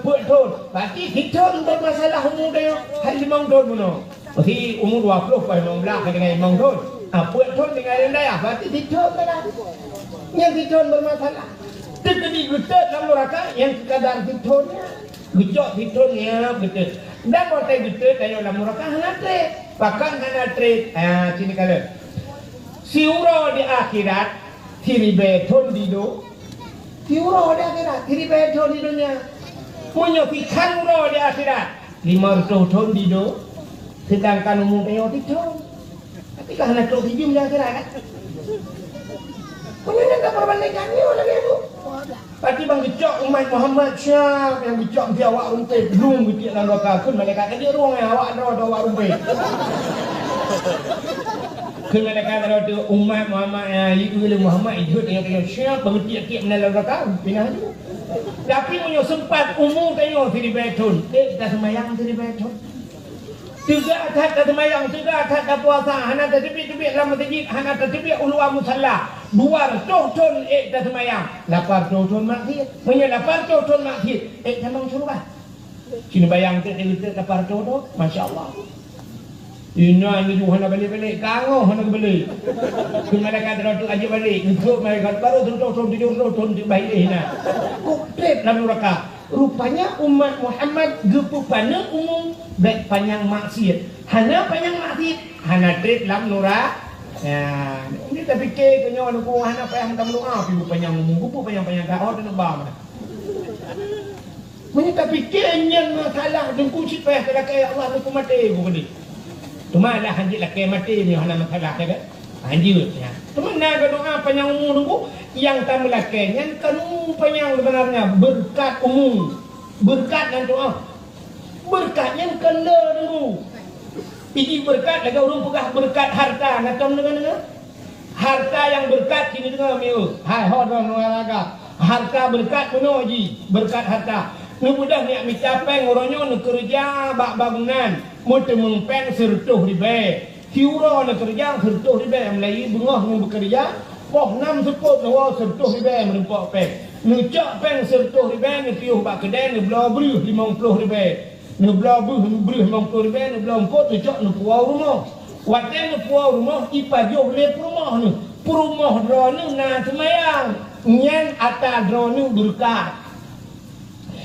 puat thun. Berarti kita bermasalah umur dia hal 5 tahun puno. Berarti umur 20 pai 15 dengan 5 tahun. Puat thun dengan dayah berarti kita kan. Yang kita bermasalah. Tetapi betul dalam neraka yang sekadar fiturnya, gejok fiturnya betul. Dan waktu betul dalam neraka hana trade, bahkan hana trade. Sini kalau siuro di akhirat, tiri beton di do, siuro di akhirat, tiri beton di dunia. Punya fikan uro di akhirat, 500 ton di do, sedangkan umum peyo fitur. Tapi kan hana trade di akhirat kan? Punya nak perbandingannya lagi tu. Pati bang gecok umat Muhammad Syam yang gecok dia awak rumput belum gecok dalam neraka kun malaikat dia ruang yang awak ada awak rumput. Kun malaikat ada tu umat Muhammad yang Muhammad hidup dengan Syam bergecok tiap dalam neraka pindah tu. Tapi punya sempat umum tengok sini beton. Kita semayang sini beton. Juga tak semayang, juga tak puasa, hana tertibik-tibik dalam masjid, hana tertibik ulua musalla. 200 ton tak semayang, 80 ton maksud. Punya 80 ton maksud. Memang suruh. Sini bayang tu dia 80 tu, masya-Allah. Ina ni juga hana balik-balik, kangoh hana balik. Cuma mereka terus aja balik, untuk mereka baru terus ton baik hina. Konkret dalam neraka. Rupanya umat Muhammad gepupana umum baik panjang maksiat. Hana panjang maksiat, hana trip dalam neraka. Ya, ini tak fikir kenyo anu ko hana payah hendak doa pi panjang umum, gupu panjang-panjang dah ada nebam. Mun tak fikir nyen masalah dengku sit payah kada kaya Allah tu mati ko gini. Cuma lah hanjit lah kaya mati ni hana masalah kan. Hanjit ya. Cuma nak doa panjang umum dengku yang tak melakai yang kamu panjang sebenarnya berkat umum. Berkat dan doa. Berkat yang kena dengku. Ini berkat lagi orang pegah berkat harta nak tahu dengar. Harta yang berkat sini dengar miu. Hai hodon olahraga. Harta berkat penuh ji, berkat harta. Nu budak ni minta peng orangnya nak kerja bak bangunan, mesti mengpeng sertuh ribe. Tiura nak kerja sertuh ribe Melayu bengah nu bekerja, poh 6 sepot lawa sertuh ribe merempak peng. Nu cak peng sertuh ribe ni tiuh bak kedai ni belah beri 50 ribe. Ni belah beri 50 ribe ni belah engkau tu cak nu puau rumah. Waktu nu puau rumah ipa joh le rumah ni. Rumah drone na semayang. Nyan atas drone berkat.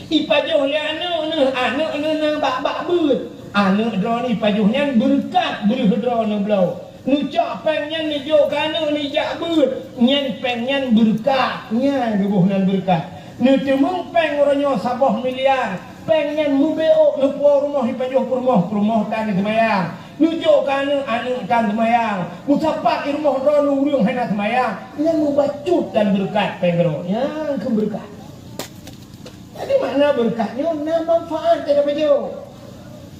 Ipajuh le anak na bak beut. Anak drone ipajuh nyan berkat beri drone belau. Nu cak peng nyan ni jo kana ni jak beut. Nyan peng nyan berkat. Nyan gebuh nan berkat. Nu temung peng oronyo sabah miliar. Peng nyan mubeo nu puau rumah ipajuh rumah tan semayang. Nujuk kana anu tan semayang. Musapak di rumah drone urung hana semayang. Nyan mubacut dan berkat peng drone. Yang keberkat. Jadi makna berkatnya, nak manfaat tidak baju.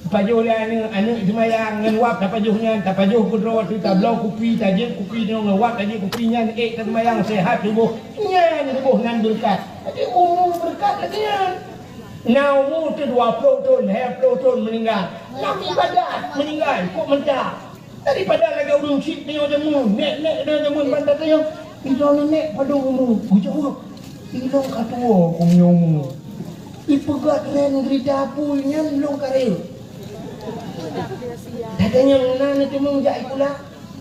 pajuh lah anak semayang dengan wap tak pajuhnya, tak pajuh kudro tu tak belau kopi, tak je kopi dia ngewap, tak je kopinya tak semayang sehat tubuh. Nyan tubuh nan berkat. Jadi umur berkat lagi nyan. Now umur tu 20 tahun, 20 tahun meninggal. Nak ibadat meninggal, kok mendak. Daripada lagi urung cip dia jamun, nek dia jamun pantat dia. Ilo nenek pada umur, jawab. Ilo katua kumnyomu. Ipegat ren gerita punya long karel. Katanya nana cuma jai pula.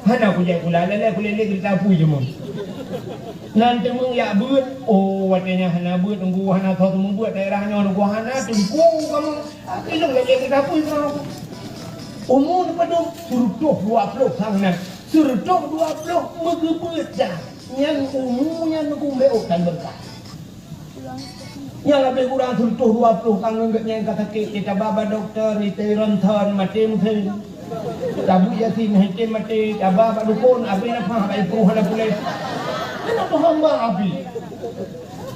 Hana aku jai pula, lele aku lele gerita pu je mun. Nan temung ya beut, oh watanya hana beut tunggu hana tahu temung buat daerahnya tunggu hana tunggu kamu. Ilung lele gerita pu kamu. Umur pada suruh 20 sangat. Suruh 20 megebeut dah. Yang umurnya nunggu beok dan berkah. Yang lebih kurang suruh 20 kang yang kata kita baba dokter itu ronton mati mungkin. Tabu yasin hati mati, baba dukun abi apa ai pro hala boleh. Ana paham bang abi.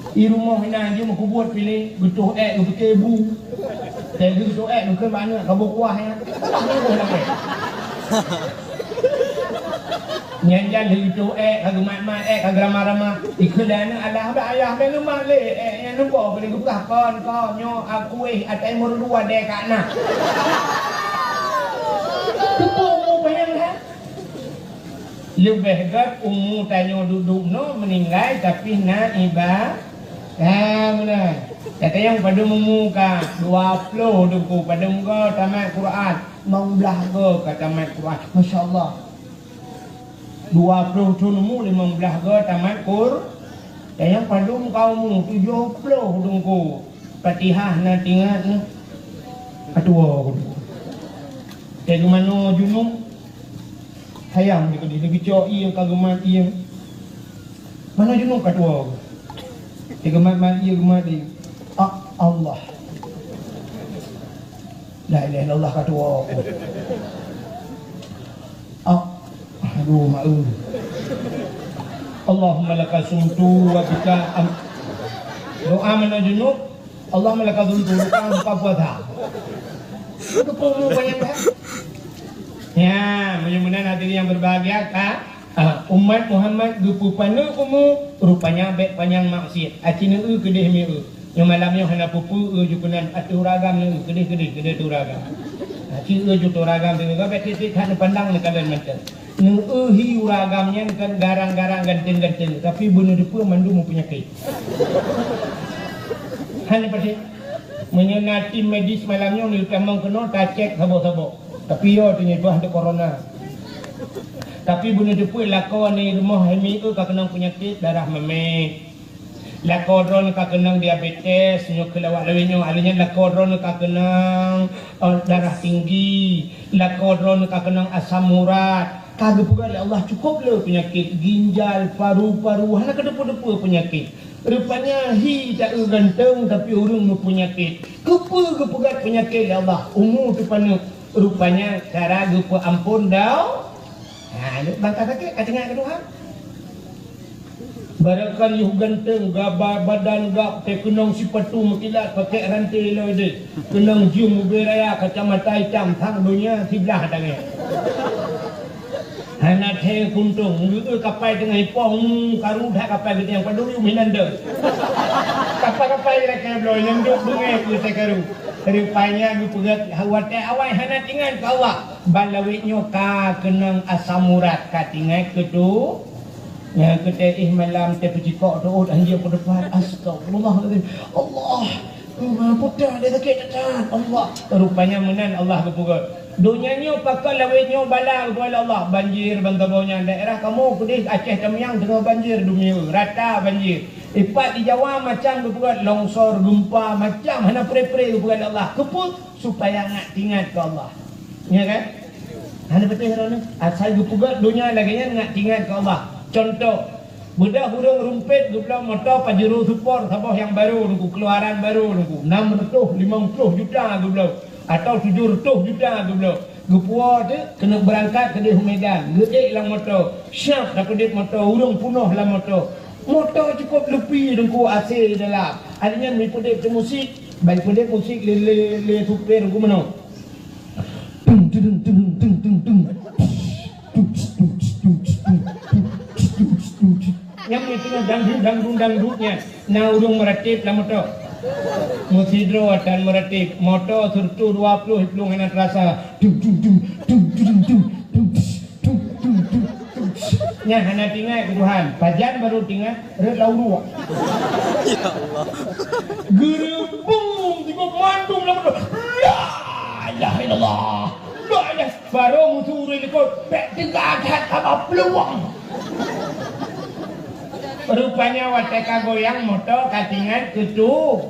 Di rumah hina dia mau buat pilih butuh butuh ibu. Dan butuh bukan mana kau kuah ya. Nyanjan hidup kagak mak kagak ramah-ramah iklan Allah ayah ben mak le yang nampak boleh gugah kon nyo aku atai merdua dekak nah. Tubuh bayang kan? Lebih gat umur tanya duduk no meninggal tapi nak ibadah. Benar. Kata yang pada memuka 20 duku pada muka tamat Quran mau belah ke kata tamat Quran. Masya-Allah. 20 tahun mu 15 ke tamat Quran. Dan yang pada kaummu 70 duku. Fatihah nak ingat ni. Atua aku. Kayak mana junung sayang dia kena gecok yang kagemat yang mana junung katua aku. Dia gemat ia gemat dia. Allah. La ilaha illallah katua aku. Aduh maaf. Allahumma laka sumtu wa bika doa mana junub. Allahumma laka sumtu wa buka puasa. Itu kamu bayangkan. Ya, mudah-mudahan hadirin yang berbahagia kak. Umat Muhammad gupu panu umu rupanya baik panjang maksiat. Acina kedih mi yang malamnya hana pupu jukunan atu ragam ni kedih turagam. Acina ju turagam tu ga baik titik hana pandang nak kalian macam. Nu hi ragamnya kan garang-garang ganteng-ganteng tapi bunuh depa mandu mempunyai penyakit. Hana pasti menyenati medis malamnya ni tamang kena tak cek sabo-sabo. Tapi yo tu ni ada corona. Tapi bunuh depa lakon ni rumah hemi ka kena penyakit darah memek. Lakodron ka kena diabetes, nyo kelawak lawinyo alinya lakodron ka kena darah tinggi, lakodron ka kena asam urat. Kagak pula Allah cukup le penyakit ginjal, paru-paru, hana kedepa-depa penyakit. Rupanya hi tak ganteng tapi urung mempunyakit. Kepegat penyakit ya Allah. Umur tu panu. Rupanya cara gepa ampun dah. Bangka sakit katanya ke Tuhan. Barakan yuh ganteng, gabar badan gap, kenang si patu mekilat pakai rantai lo dia. Kenang jium beraya kacamata hitam thang dunia sebelah tangan. Hana the kuntung, ngeu kapai tengah ipong karu dah kapai gitu yang paduri minanda. Kapai rakan bloy yang duk bungai ku sekaru. Rupanya dipegat hawat awai hana tinggal ke Allah. Balawitnya ka kenang asam urat ka tinggal kedu. Ya kita malam te pecikok tu anjir ke depan astagfirullahalazim. Allah putar dia sakit tak Allah. Rupanya menan Allah kepugat. Dunianya pakai lawitnya bala kepada Allah. Banjir bangkabaunya daerah kamu pedih Aceh Tamiang tengah banjir dunia rata banjir. Ipat di Jawa macam kepugat longsor gempa macam hana pre-pre kepada Allah. Keput supaya nak ingat ke Allah. Ya kan? Hana betul hana. Asal kepugat dunia lagi nak ingat ke Allah. Contoh bedah hurung rumpit gublau motor pajero support sabah yang baru nunggu keluaran baru nunggu 650 juta gublau atau 700 juta gublau gepua tu kena berangkat ke Deh Medan gedek lah motor syaf dapat duit motor hurung punuh lah motor cukup lebih nunggu AC dalam adanya mi pedek musik baik pedek musik le supir nunggu mana Yang itu dangdutnya. Nah urung meratip lah motor. Musidro dan meratip motor surtu 20 pelung enak rasa. Nya hana tinggal keduhan. Pajan baru tinggal lauru. Ya Allah. Gerebung tiba mandung lah motor. La ilaha illallah. La ilaha baru musuh rekod bek dekat apa peluang. Rupanya wateka goyang motor katingan ketu.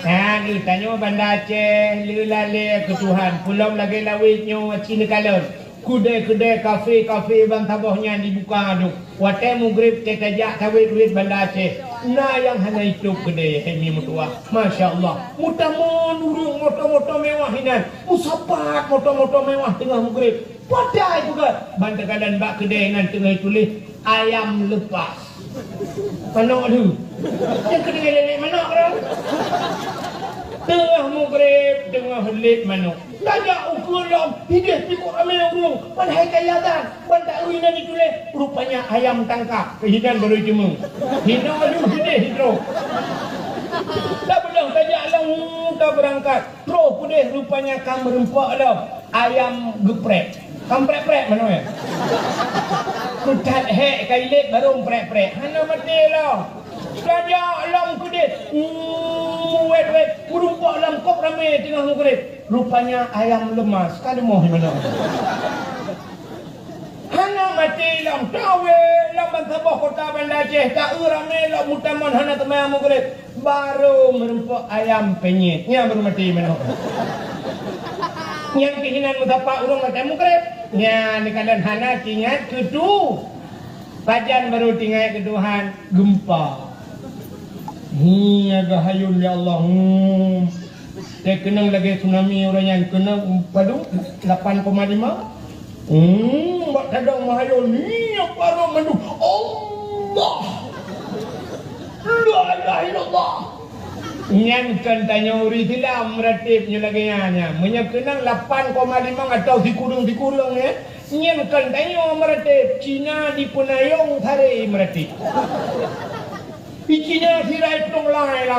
Nah, lu tanya Banda Aceh, lu lale ketuhan. Pulau lagi lawitnya Cina kalon. Kedai-kedai kafe-kafe bang tabahnya dibuka adu. Watai mugrib ketajak tawit duit Banda Aceh. Nah yang hanya itu kedai hemi mutua. Masya Allah. Mutamon urung motor-motor mewah hinan. Musapat motor-motor mewah tengah mugrib. Padai juga. Bantakan bak kedai hinan tengah tulis ayam lepas. Mana tu? Yang kena lelek mana orang? Tengah mugrib, tengah helit mana? Tanya ukuran, hidup pikuk ramai orang. Padahal kaya dah. Bantak uinan ditulis. Rupanya ayam tangkap. Kehidupan baru cuma. Hidup aduh, hidup. Tak belah, tajak lah muka berangkat. Terus pudih rupanya kam merempak lah. Ayam geprek. Kam prek-prek mana ya? Kutat hek kailit baru prek-prek. Hana mati lah. Tajak lah kudih. Wet. Merumpak dalam kop ramai tengah mugrib. Rupanya ayam lemas. Kali mau mana? Hana mati lam tawe lam Sabah kota Banda Aceh. Tak ramai lam mutaman hana temai mugrib. Baru merumpak ayam penyet. Nya baru mati mana? Yang kehinan mutapak urung mati mugrib. Nya ni kalian hana tinggal kedu. Pajan baru tinggal keduhan gempa. Agak hayul ya Allah. Dia kena lagi tsunami orang yang kena padu 8,5. Buat kadang mahayul ni apa orang mandu. Allah. La ilaha illallah. Nyan kan tanya uri silam meratipnya lagi nya. Menyekenang 8,5 atau dikurung ya. Nyan kan tanya meratip Cina di Penayong Tari meratip. Cina sirai tong lai.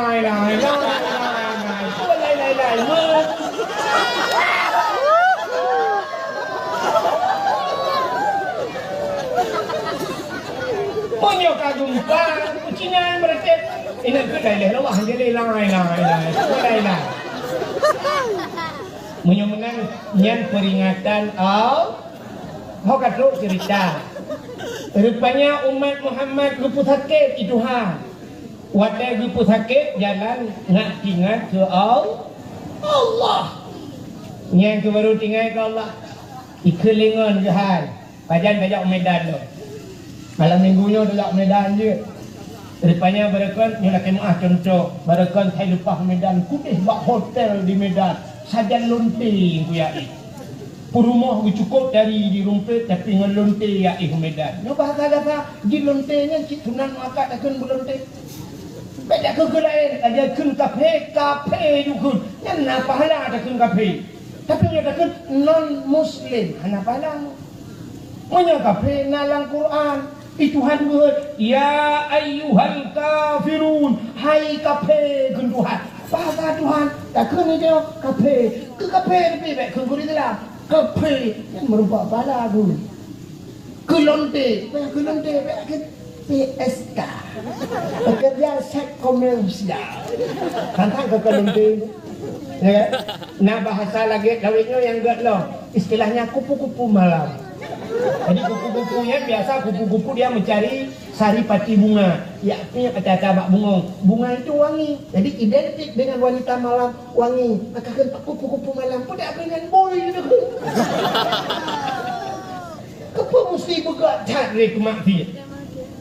Monyo kagum pa, Cina meratip. Ini kedai lah, jadi lai. Monyo menang nyan peringatan Hokatro cerita. Rupanya umat Muhammad luput sakit itu Wadai luput sakit jalan nak tinggal ke Allah. Yang baru tinggal ke Allah. Ikelingan jahan. Pajan tajak Medan tu. Malam minggunya tajak Medan je. Rupanya barakan yang nak kemah contoh. Barakan saya lepas Medan. Kudih bak hotel di Medan. Sajan lonting ku yai. Rumah cukup dari di rumput tapi dengan lonte ya Medan. No bahasa apa? Di lontenya cik sunan akak takkan berlonte. Beda ke lain ada kun kafe juga. Yang nak pahala ada kun kafe. Tapi yang takkan non muslim hana pahala. Monya kafe nalang Quran. Tuhan buat ya ayyuhal kafirun. Hai kafe kun Tuhan. Bahasa Tuhan takkan dia kafe. Ke kafe tapi baik kun kulit lah. Kafe yang merupakan pada aku. Kelonte, PSK. Pekerja seks komersial. Kantang ke kelonte. Ya, nah bahasa lagi lawitnya yang gak lo. Istilahnya kupu-kupu malam. Jadi kupu-kupunya biasa kupu-kupu dia mencari sari pati bunga. Ya, punya kata-kata bunga. Bunga itu wangi. Jadi identik dengan wanita malam wangi. Maka kan kupu-kupu malam pun dia dengan boy gitu. Kepa mesti buka cari kemafiat.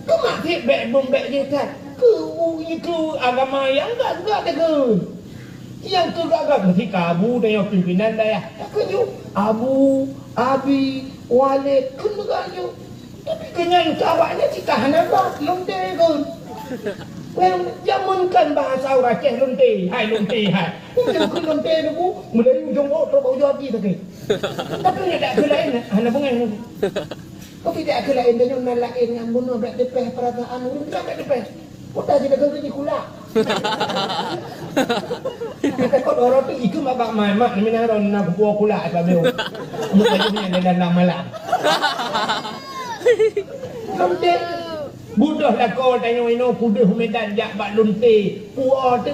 Kemafiat baik bombek dia kan. Ke agama yang enggak tegur. Yang tu agak ketika Abu dan yang pimpinan daya. Takkan Abu, Abi, Walid kun begayu. Tapi kenyan kawaknya cita hanabak lonte kun. Jamunkan bahasa Aceh lonte, hai lonte hai. Jangan ke lonte tu, Melayu jongkok terus jadi tu ke. Tapi tak ke lain, hana bungan. Kau tidak ke lain dengan lain yang bunuh bak depeh perasaan urang tak bak depeh. Kau tak jadi kerja kula. Kata kau orang tu ikut mak mak ni mana orang nak buah kula apa beo. Mu kajinya dalam malam. Lonte budah lah kau tanya ino kuda Medan jak bak lonte. Puah tu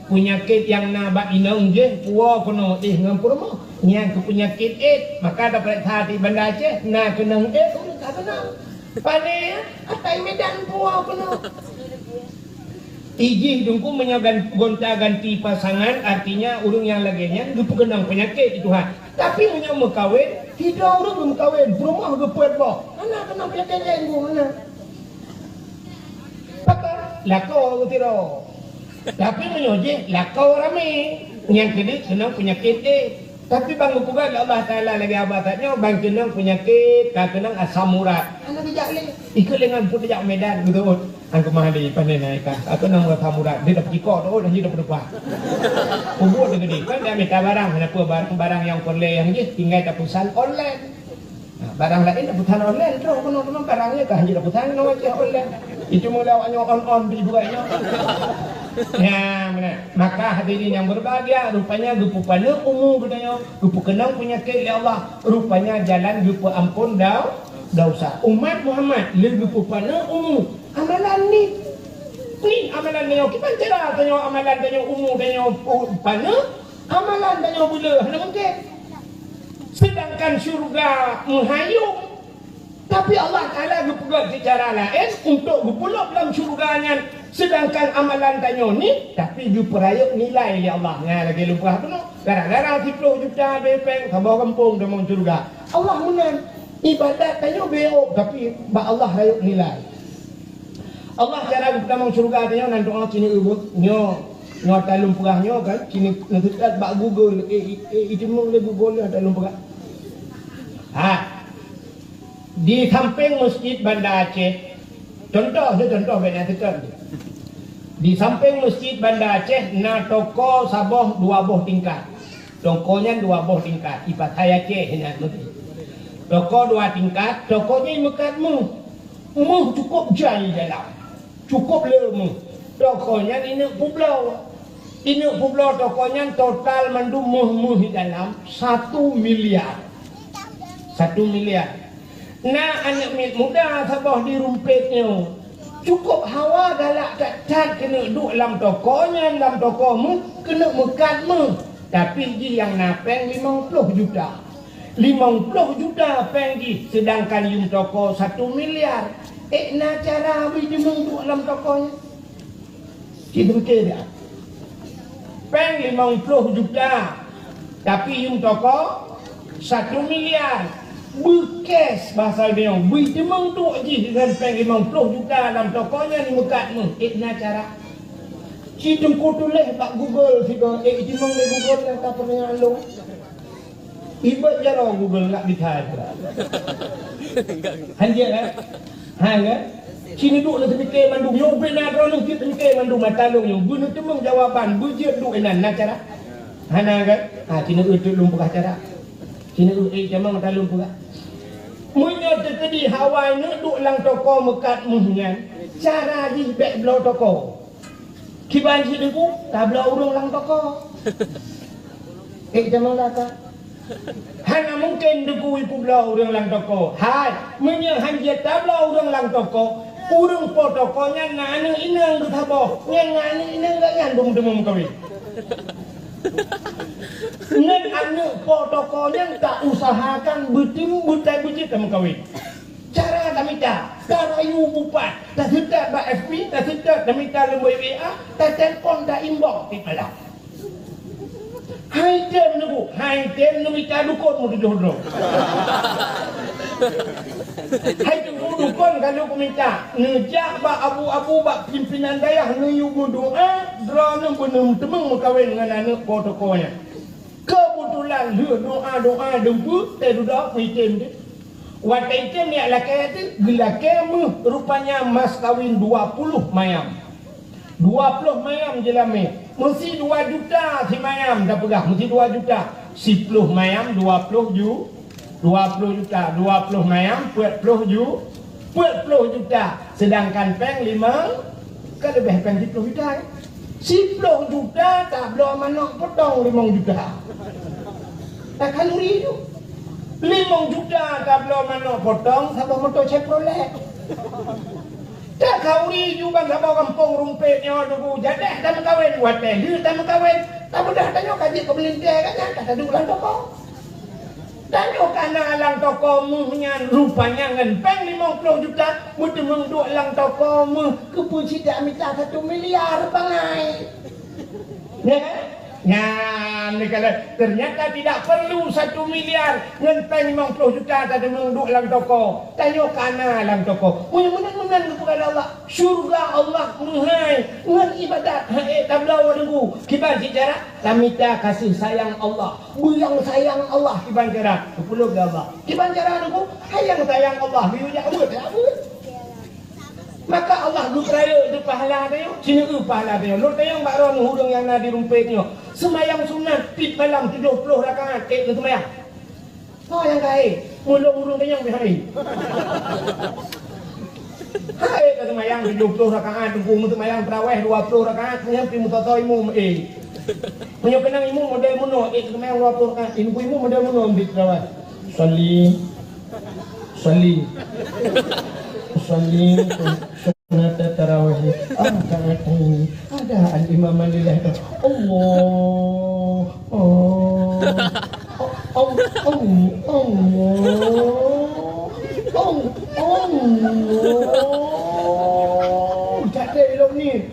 penyakit yang nak bak inang je. Puah kono ngampur mah. Yang ke penyakit maka dapat hati Banda Aceh nak kenang urang tak kenang. Pandai atai Medan puah kono. Iji dungku gonta ganti pasangan artinya urang yang laginya lupa kenang penyakit itu ha. Tapi punya mekawin tidak urang belum kawin rumah gepuat boh. Mana kenang penyakit lain gua mana? Pakar lakau tiro. Tapi menyoje lakau rame yang kedua kenang penyakit Tapi bang bukan Allah Taala lagi abatannya bang kenang penyakit, kenang asam urat. Anak bijak le. Ikut dengan pun bijak Medan betul. Angku mahali pandai naik kan. Aku nang asam urat dia dah pikok tu dah hidup berdepan. Kubur dia gede kan dia minta barang, kenapa barang yang online yang je tinggal tak pesan online. Barang lain dah pesan online terus kono barangnya kan hanya dah pesan online. Itu melawaknya on di buatnya. Ya, benar. Maka hadirin yang berbahagia, rupanya gupu pana umum katanya, gupu kenang penyakit ya Allah, rupanya jalan gupu ampun dosa. Umat Muhammad le gupu pana umum. Amalan ni amalan dia kita cara tanya amalan tanya umum tanya pana, amalan tanya bula hana mungkin. Sedangkan syurga menghayung. Tapi Allah Ta'ala berpegang secara lain untuk berpulak dalam syurganya. Sedangkan amalan tanya ni, tapi dia perayuk nilai ya Allah. Nga lagi lupa apa no? Gara-gara 10 juta bepeng, khabar kampung dia mau syurga. Allah menang. Ibadat tanya beok, tapi Allah rayuk nilai. Allah cara kita mau syurga tanya, nanti orang sini ubuk, nyo talung perahnya kan, sini nanti tak bak Google, itu mau le Google ada talung perah. Di samping masjid Banda Aceh, contoh banyak tertentu. Di samping masjid Banda Aceh, na toko sabah 2 buah tingkat. Tokonya 2 buah tingkat. Ipat saya Aceh nak nanti. Toko 2 tingkat, tokonya mekat mu cukup jai dalam, cukup lemu. Tokonya ini pulau. Ini pulau tokonya total mandu muh di dalam 1 miliar. 1 miliar. Nah anak muda sabah di rumpitnya cukup hawa galak cat kena duduk dalam tokonya, dalam tokomu kena mekatmu. Tapi ji yang napeng 50 juta 50 juta penggi, sedangkan yung toko 1 miliar. Na cara habis dia duduk dalam tokonya kita betul tak? Peng 50 juta tapi yung toko 1 miliar. Bekes bahasa dia bui demang tu je dengan peng 50 juta dalam tokonya ni mekatmu. Na cara si tengku tulis bak Google siga demang le Google nak apa dengan lu ibat jaro Google nak dithai hanya kan kan sini duk nak fikir mandum yo benar orang kita fikir mandum matalung yo guna temang jawapan bujur duk enan nak cara hana kan sini itu lumpur cara sini jamang matalung pula. Munya terjadi hawa ni duk lang toko mekat muhnya. Cara di back belau toko. Kiban si deku tak belau urung lang toko. Jangan laka. Hanya mungkin deku ipu belau urung lang toko. Hai, munya hanya tak belau urung lang toko. Urung po tokonya ngane inang du thabo. Ngane inang gak ngandung demam kawin. Ngan anak protokolnya tak usahakan betim butai bujit kamu kawin. Cara kami tak, cara ibu bupat, tak sedap bak FB, tak sedap kami tak lembai WA, tak telefon tak inbox di malam. Hai tem nubu, hai tem nu minta dukun mu duduk. Hai tu dukun kalau aku minta, ngejak bak abu-abu bak pimpinan dayah nu mu doa, drone benum temeng mu kawin dengan anak protokolnya. Kebetulan dia doa dulu teh duduk item dia. Wat item ni laki tu gelake mu rupanya mas kawin 20 mayam. 20 mayam je lah ambil. Mesti 2 juta si mayam dah pegah. Mesti 2 juta. 10 mayam 20 juta. 20 mayam 40 juta. Sedangkan peng 5 kan lebih peng 10 juta. 10 juta tak belum mana potong 5 juta. Tak kalori tu. 5 juta tak belum mana potong sabah motor Chevrolet. Tak kalori juga sabah kampung rumpitnya tu. Jadah tak berkahwin buat teh. Dia tak berkahwin. Tak mudah tanya kaji ke belintir kan kata dulu lang toko. Tanya kana lang toko muhnya rupanya ngempeng 50 juta. Mudah mengduk lang toko mu kepuci tak minta 1 miliar bangai. Ya kan? Nah, kalau ternyata tidak perlu 1 miliar ngenteng 50 juta tadi mengduk lang toko. Tanya kana lang toko. Mudah-mudahan kepada Allah. Syurga Allah muhai. Ngan ibadat. Tablau dulu. Kiban sejarah. Tamita kasih sayang Allah. Buyang sayang Allah. Kiban cara. Kepuluh ke Allah. Kiban cara dulu. Hayang sayang Allah. Biunya abut. Maka Allah lu raya tu pahala dia, sini pahala dia. Lu tayang bakron hurung yang ada di rumpitnya. Semayang sunat pit malam 70 rakaat ke semayang. Oh yang kai, mulung-mulung tayang bihari. Hai ke semayang 70 rakaat, tunggu semayang tarawih 20 rakaat, semayang primu toto imum Punya kenang imum model muno, semayang 20 rakaat, ibu model muno di tarawih. Salli sunat tarawih rakaat ini ada al-imam lillah tak ada elok ni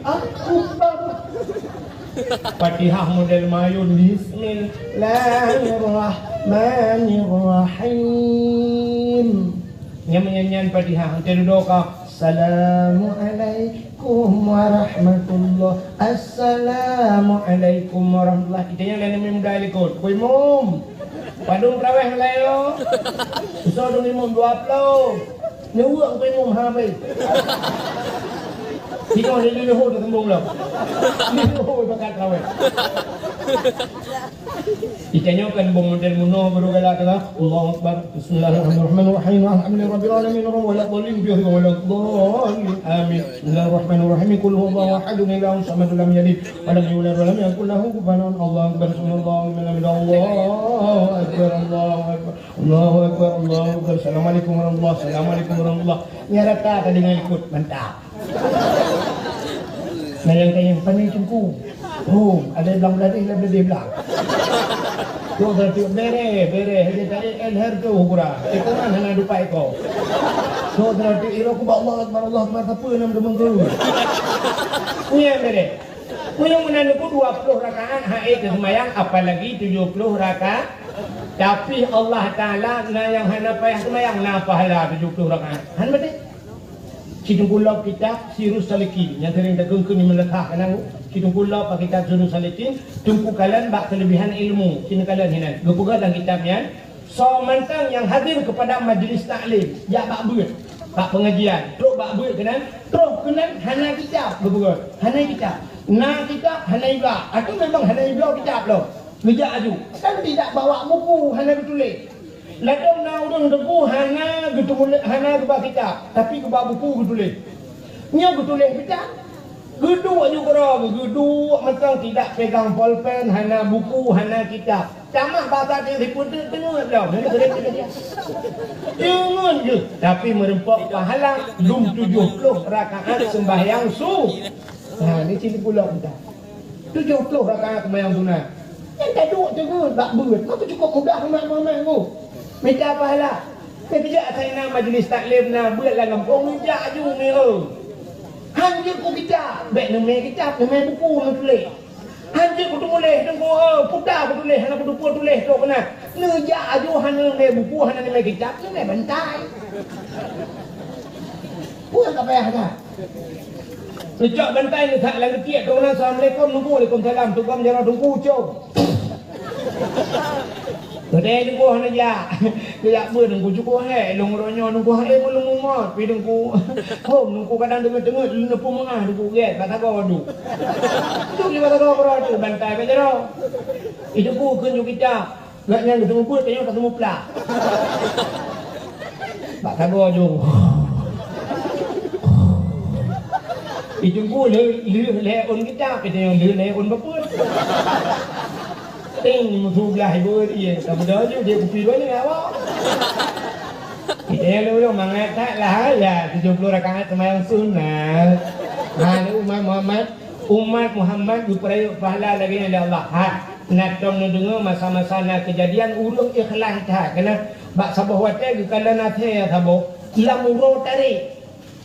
Fatihah model mayun. Bismillahirrahmanirrahim. Nyanyian Fatihah. Kita duduk kau. Assalamualaikum warahmatullah. Assalamualaikum warahmatullah. Kita yang lain minum dah ikut. Kuih mum. Padung terawih Melayu. Susah dong imum 20. Nyuruh kuih mum habis. Kita ada leluhur tu tembung lah. Leluhur pakai terawih. Ditanyakan model muno baru galak kata Allahu Akbar. Bismillahirrahmanirrahim. Alhamdulillahirabbil alamin. Wala dhalin bihi wala dhalin. Amin. Bismillahirrahmanirrahim. Qul huwallahu ahad, Allahu samad, lam yalid wa lam yulad wa lam yakul lahu kufuwan ahad. Allahu Akbar. Allahu Akbar. Allahu Akbar. Allahu Akbar. Allahu Akbar. Assalamualaikum warahmatullahi wabarakatuh. Assalamualaikum warahmatullahi wabarakatuh. Nyarata tadi dengan ikut mantap. Nah yang tanya pandai cungku. Oh, ada belang beladih, ada beladih belang. Tu berarti bere, dia tadi elher tu kurang. Itu kan hanya dupa eko. Tu berarti iro ku Allah Akbar apa nama demang tu. Punya bere. Punya menandaku 20 rakaat haid semayang apalagi 70 rakaat. Tapi Allah Taala na yang hana payah semayang na pahala 70 rakaat. Han betul. Kita gula kitab Sirus Salikin yang sering dagungkan ni meletakkan aku. Kita gula pakai kitab Sirus Salikin, tunggu kalian bak kelebihan ilmu. Sini kalian hinan. Gepuga dalam kitabnya. So mantang yang hadir kepada majlis taklim, ya bak buat, bak pengajian, terus bak buat kenan, terus kenan hana kitab gepuga. Hana kitab. Na kitab hana ibla. Atau memang hana ibla kitab loh. Ngejak aju. Kan tidak bawa buku hana bertulis. Ladang na urang debu hana gitu hana ke kitab, tapi ke buku getulis. Nya getulis kitab. Geduk juga geduk macam tidak pegang pulpen, hana buku, hana kitab. Camah bahasa dia reporter tengok dah. Jangan je. Tapi merempak pahala 70 rakaat sembahyang su. Nah, ni sini pula kita. 70 rakaat sembahyang sunat. Yang tak duduk tengok tak berat. Maka cukup mudah ramai-ramai tu. Minta pahala. Kejap saya nak majlis taklim nak buat lah kampung minta je ni. Hanya ku kita, baik nama kita, nama buku nak tulis. Hanya ku tulis tunggu putar ku tulis, hanya ku tulis tu kena. Ngejak aja hanya nama buku, hanya nama kita, nama bantai. Puan tak payah dah. Sejak bantai ni tak lagi tiap tu kena. Assalamualaikum, nunggu, Waalaikumsalam. Tukam jalan tunggu, cok. Kedai ni gua nak ya. Dia ber nunggu cukup long ronyo nunggu mulung mot pi nunggu. Hom nunggu kadang tengah-tengah lu nepu mengah nunggu get kata kau adu. Tu di kata kau beradu bantai pe jero. Itu ku kun yu kita. Gak nyang ketemu pun tanya ketemu pelak. Pak kata kau jung. Itu ku le on kita pe tanya le on bapun. Ting musuh belah ibu dia, tak benda je dia kupi dua ni awak. Kita lu mangat tak lah ya 70 rakaat sembahyang sunat. Nah, umat Muhammad diberi pahala lagi oleh Allah. Ha, nak dong dengar masa-masa nak kejadian urung ikhlas tak kena bak sabah wate ke kala nate sabo. Lam uro tarik.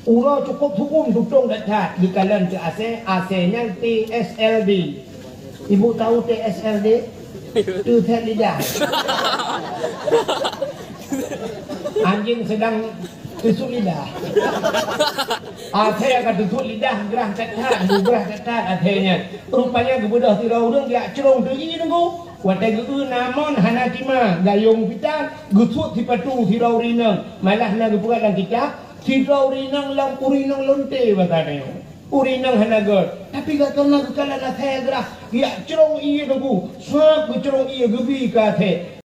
Uro cukup hukum tutung dak di kalan ke AC-nya TSLD. Ibu tahu TSLD? Itu tet lidah. Anjing sedang tusuk lidah. Athai akan tusuk lidah gerah tetat, gerah tetat athainya. Rupanya kebudah tirau urang dia cerong tu ini nunggu. Watai geu namon hanatima gayung pitan gusut tipatu tirau rinang. Malah na gebuat lang kicap tirau rinang lang urinang lonte batane. Urinang hanagot tapi gak kena kekalan athai gerah. Ya cerong iya nunggu. Suap cerong iya gebi ka athai.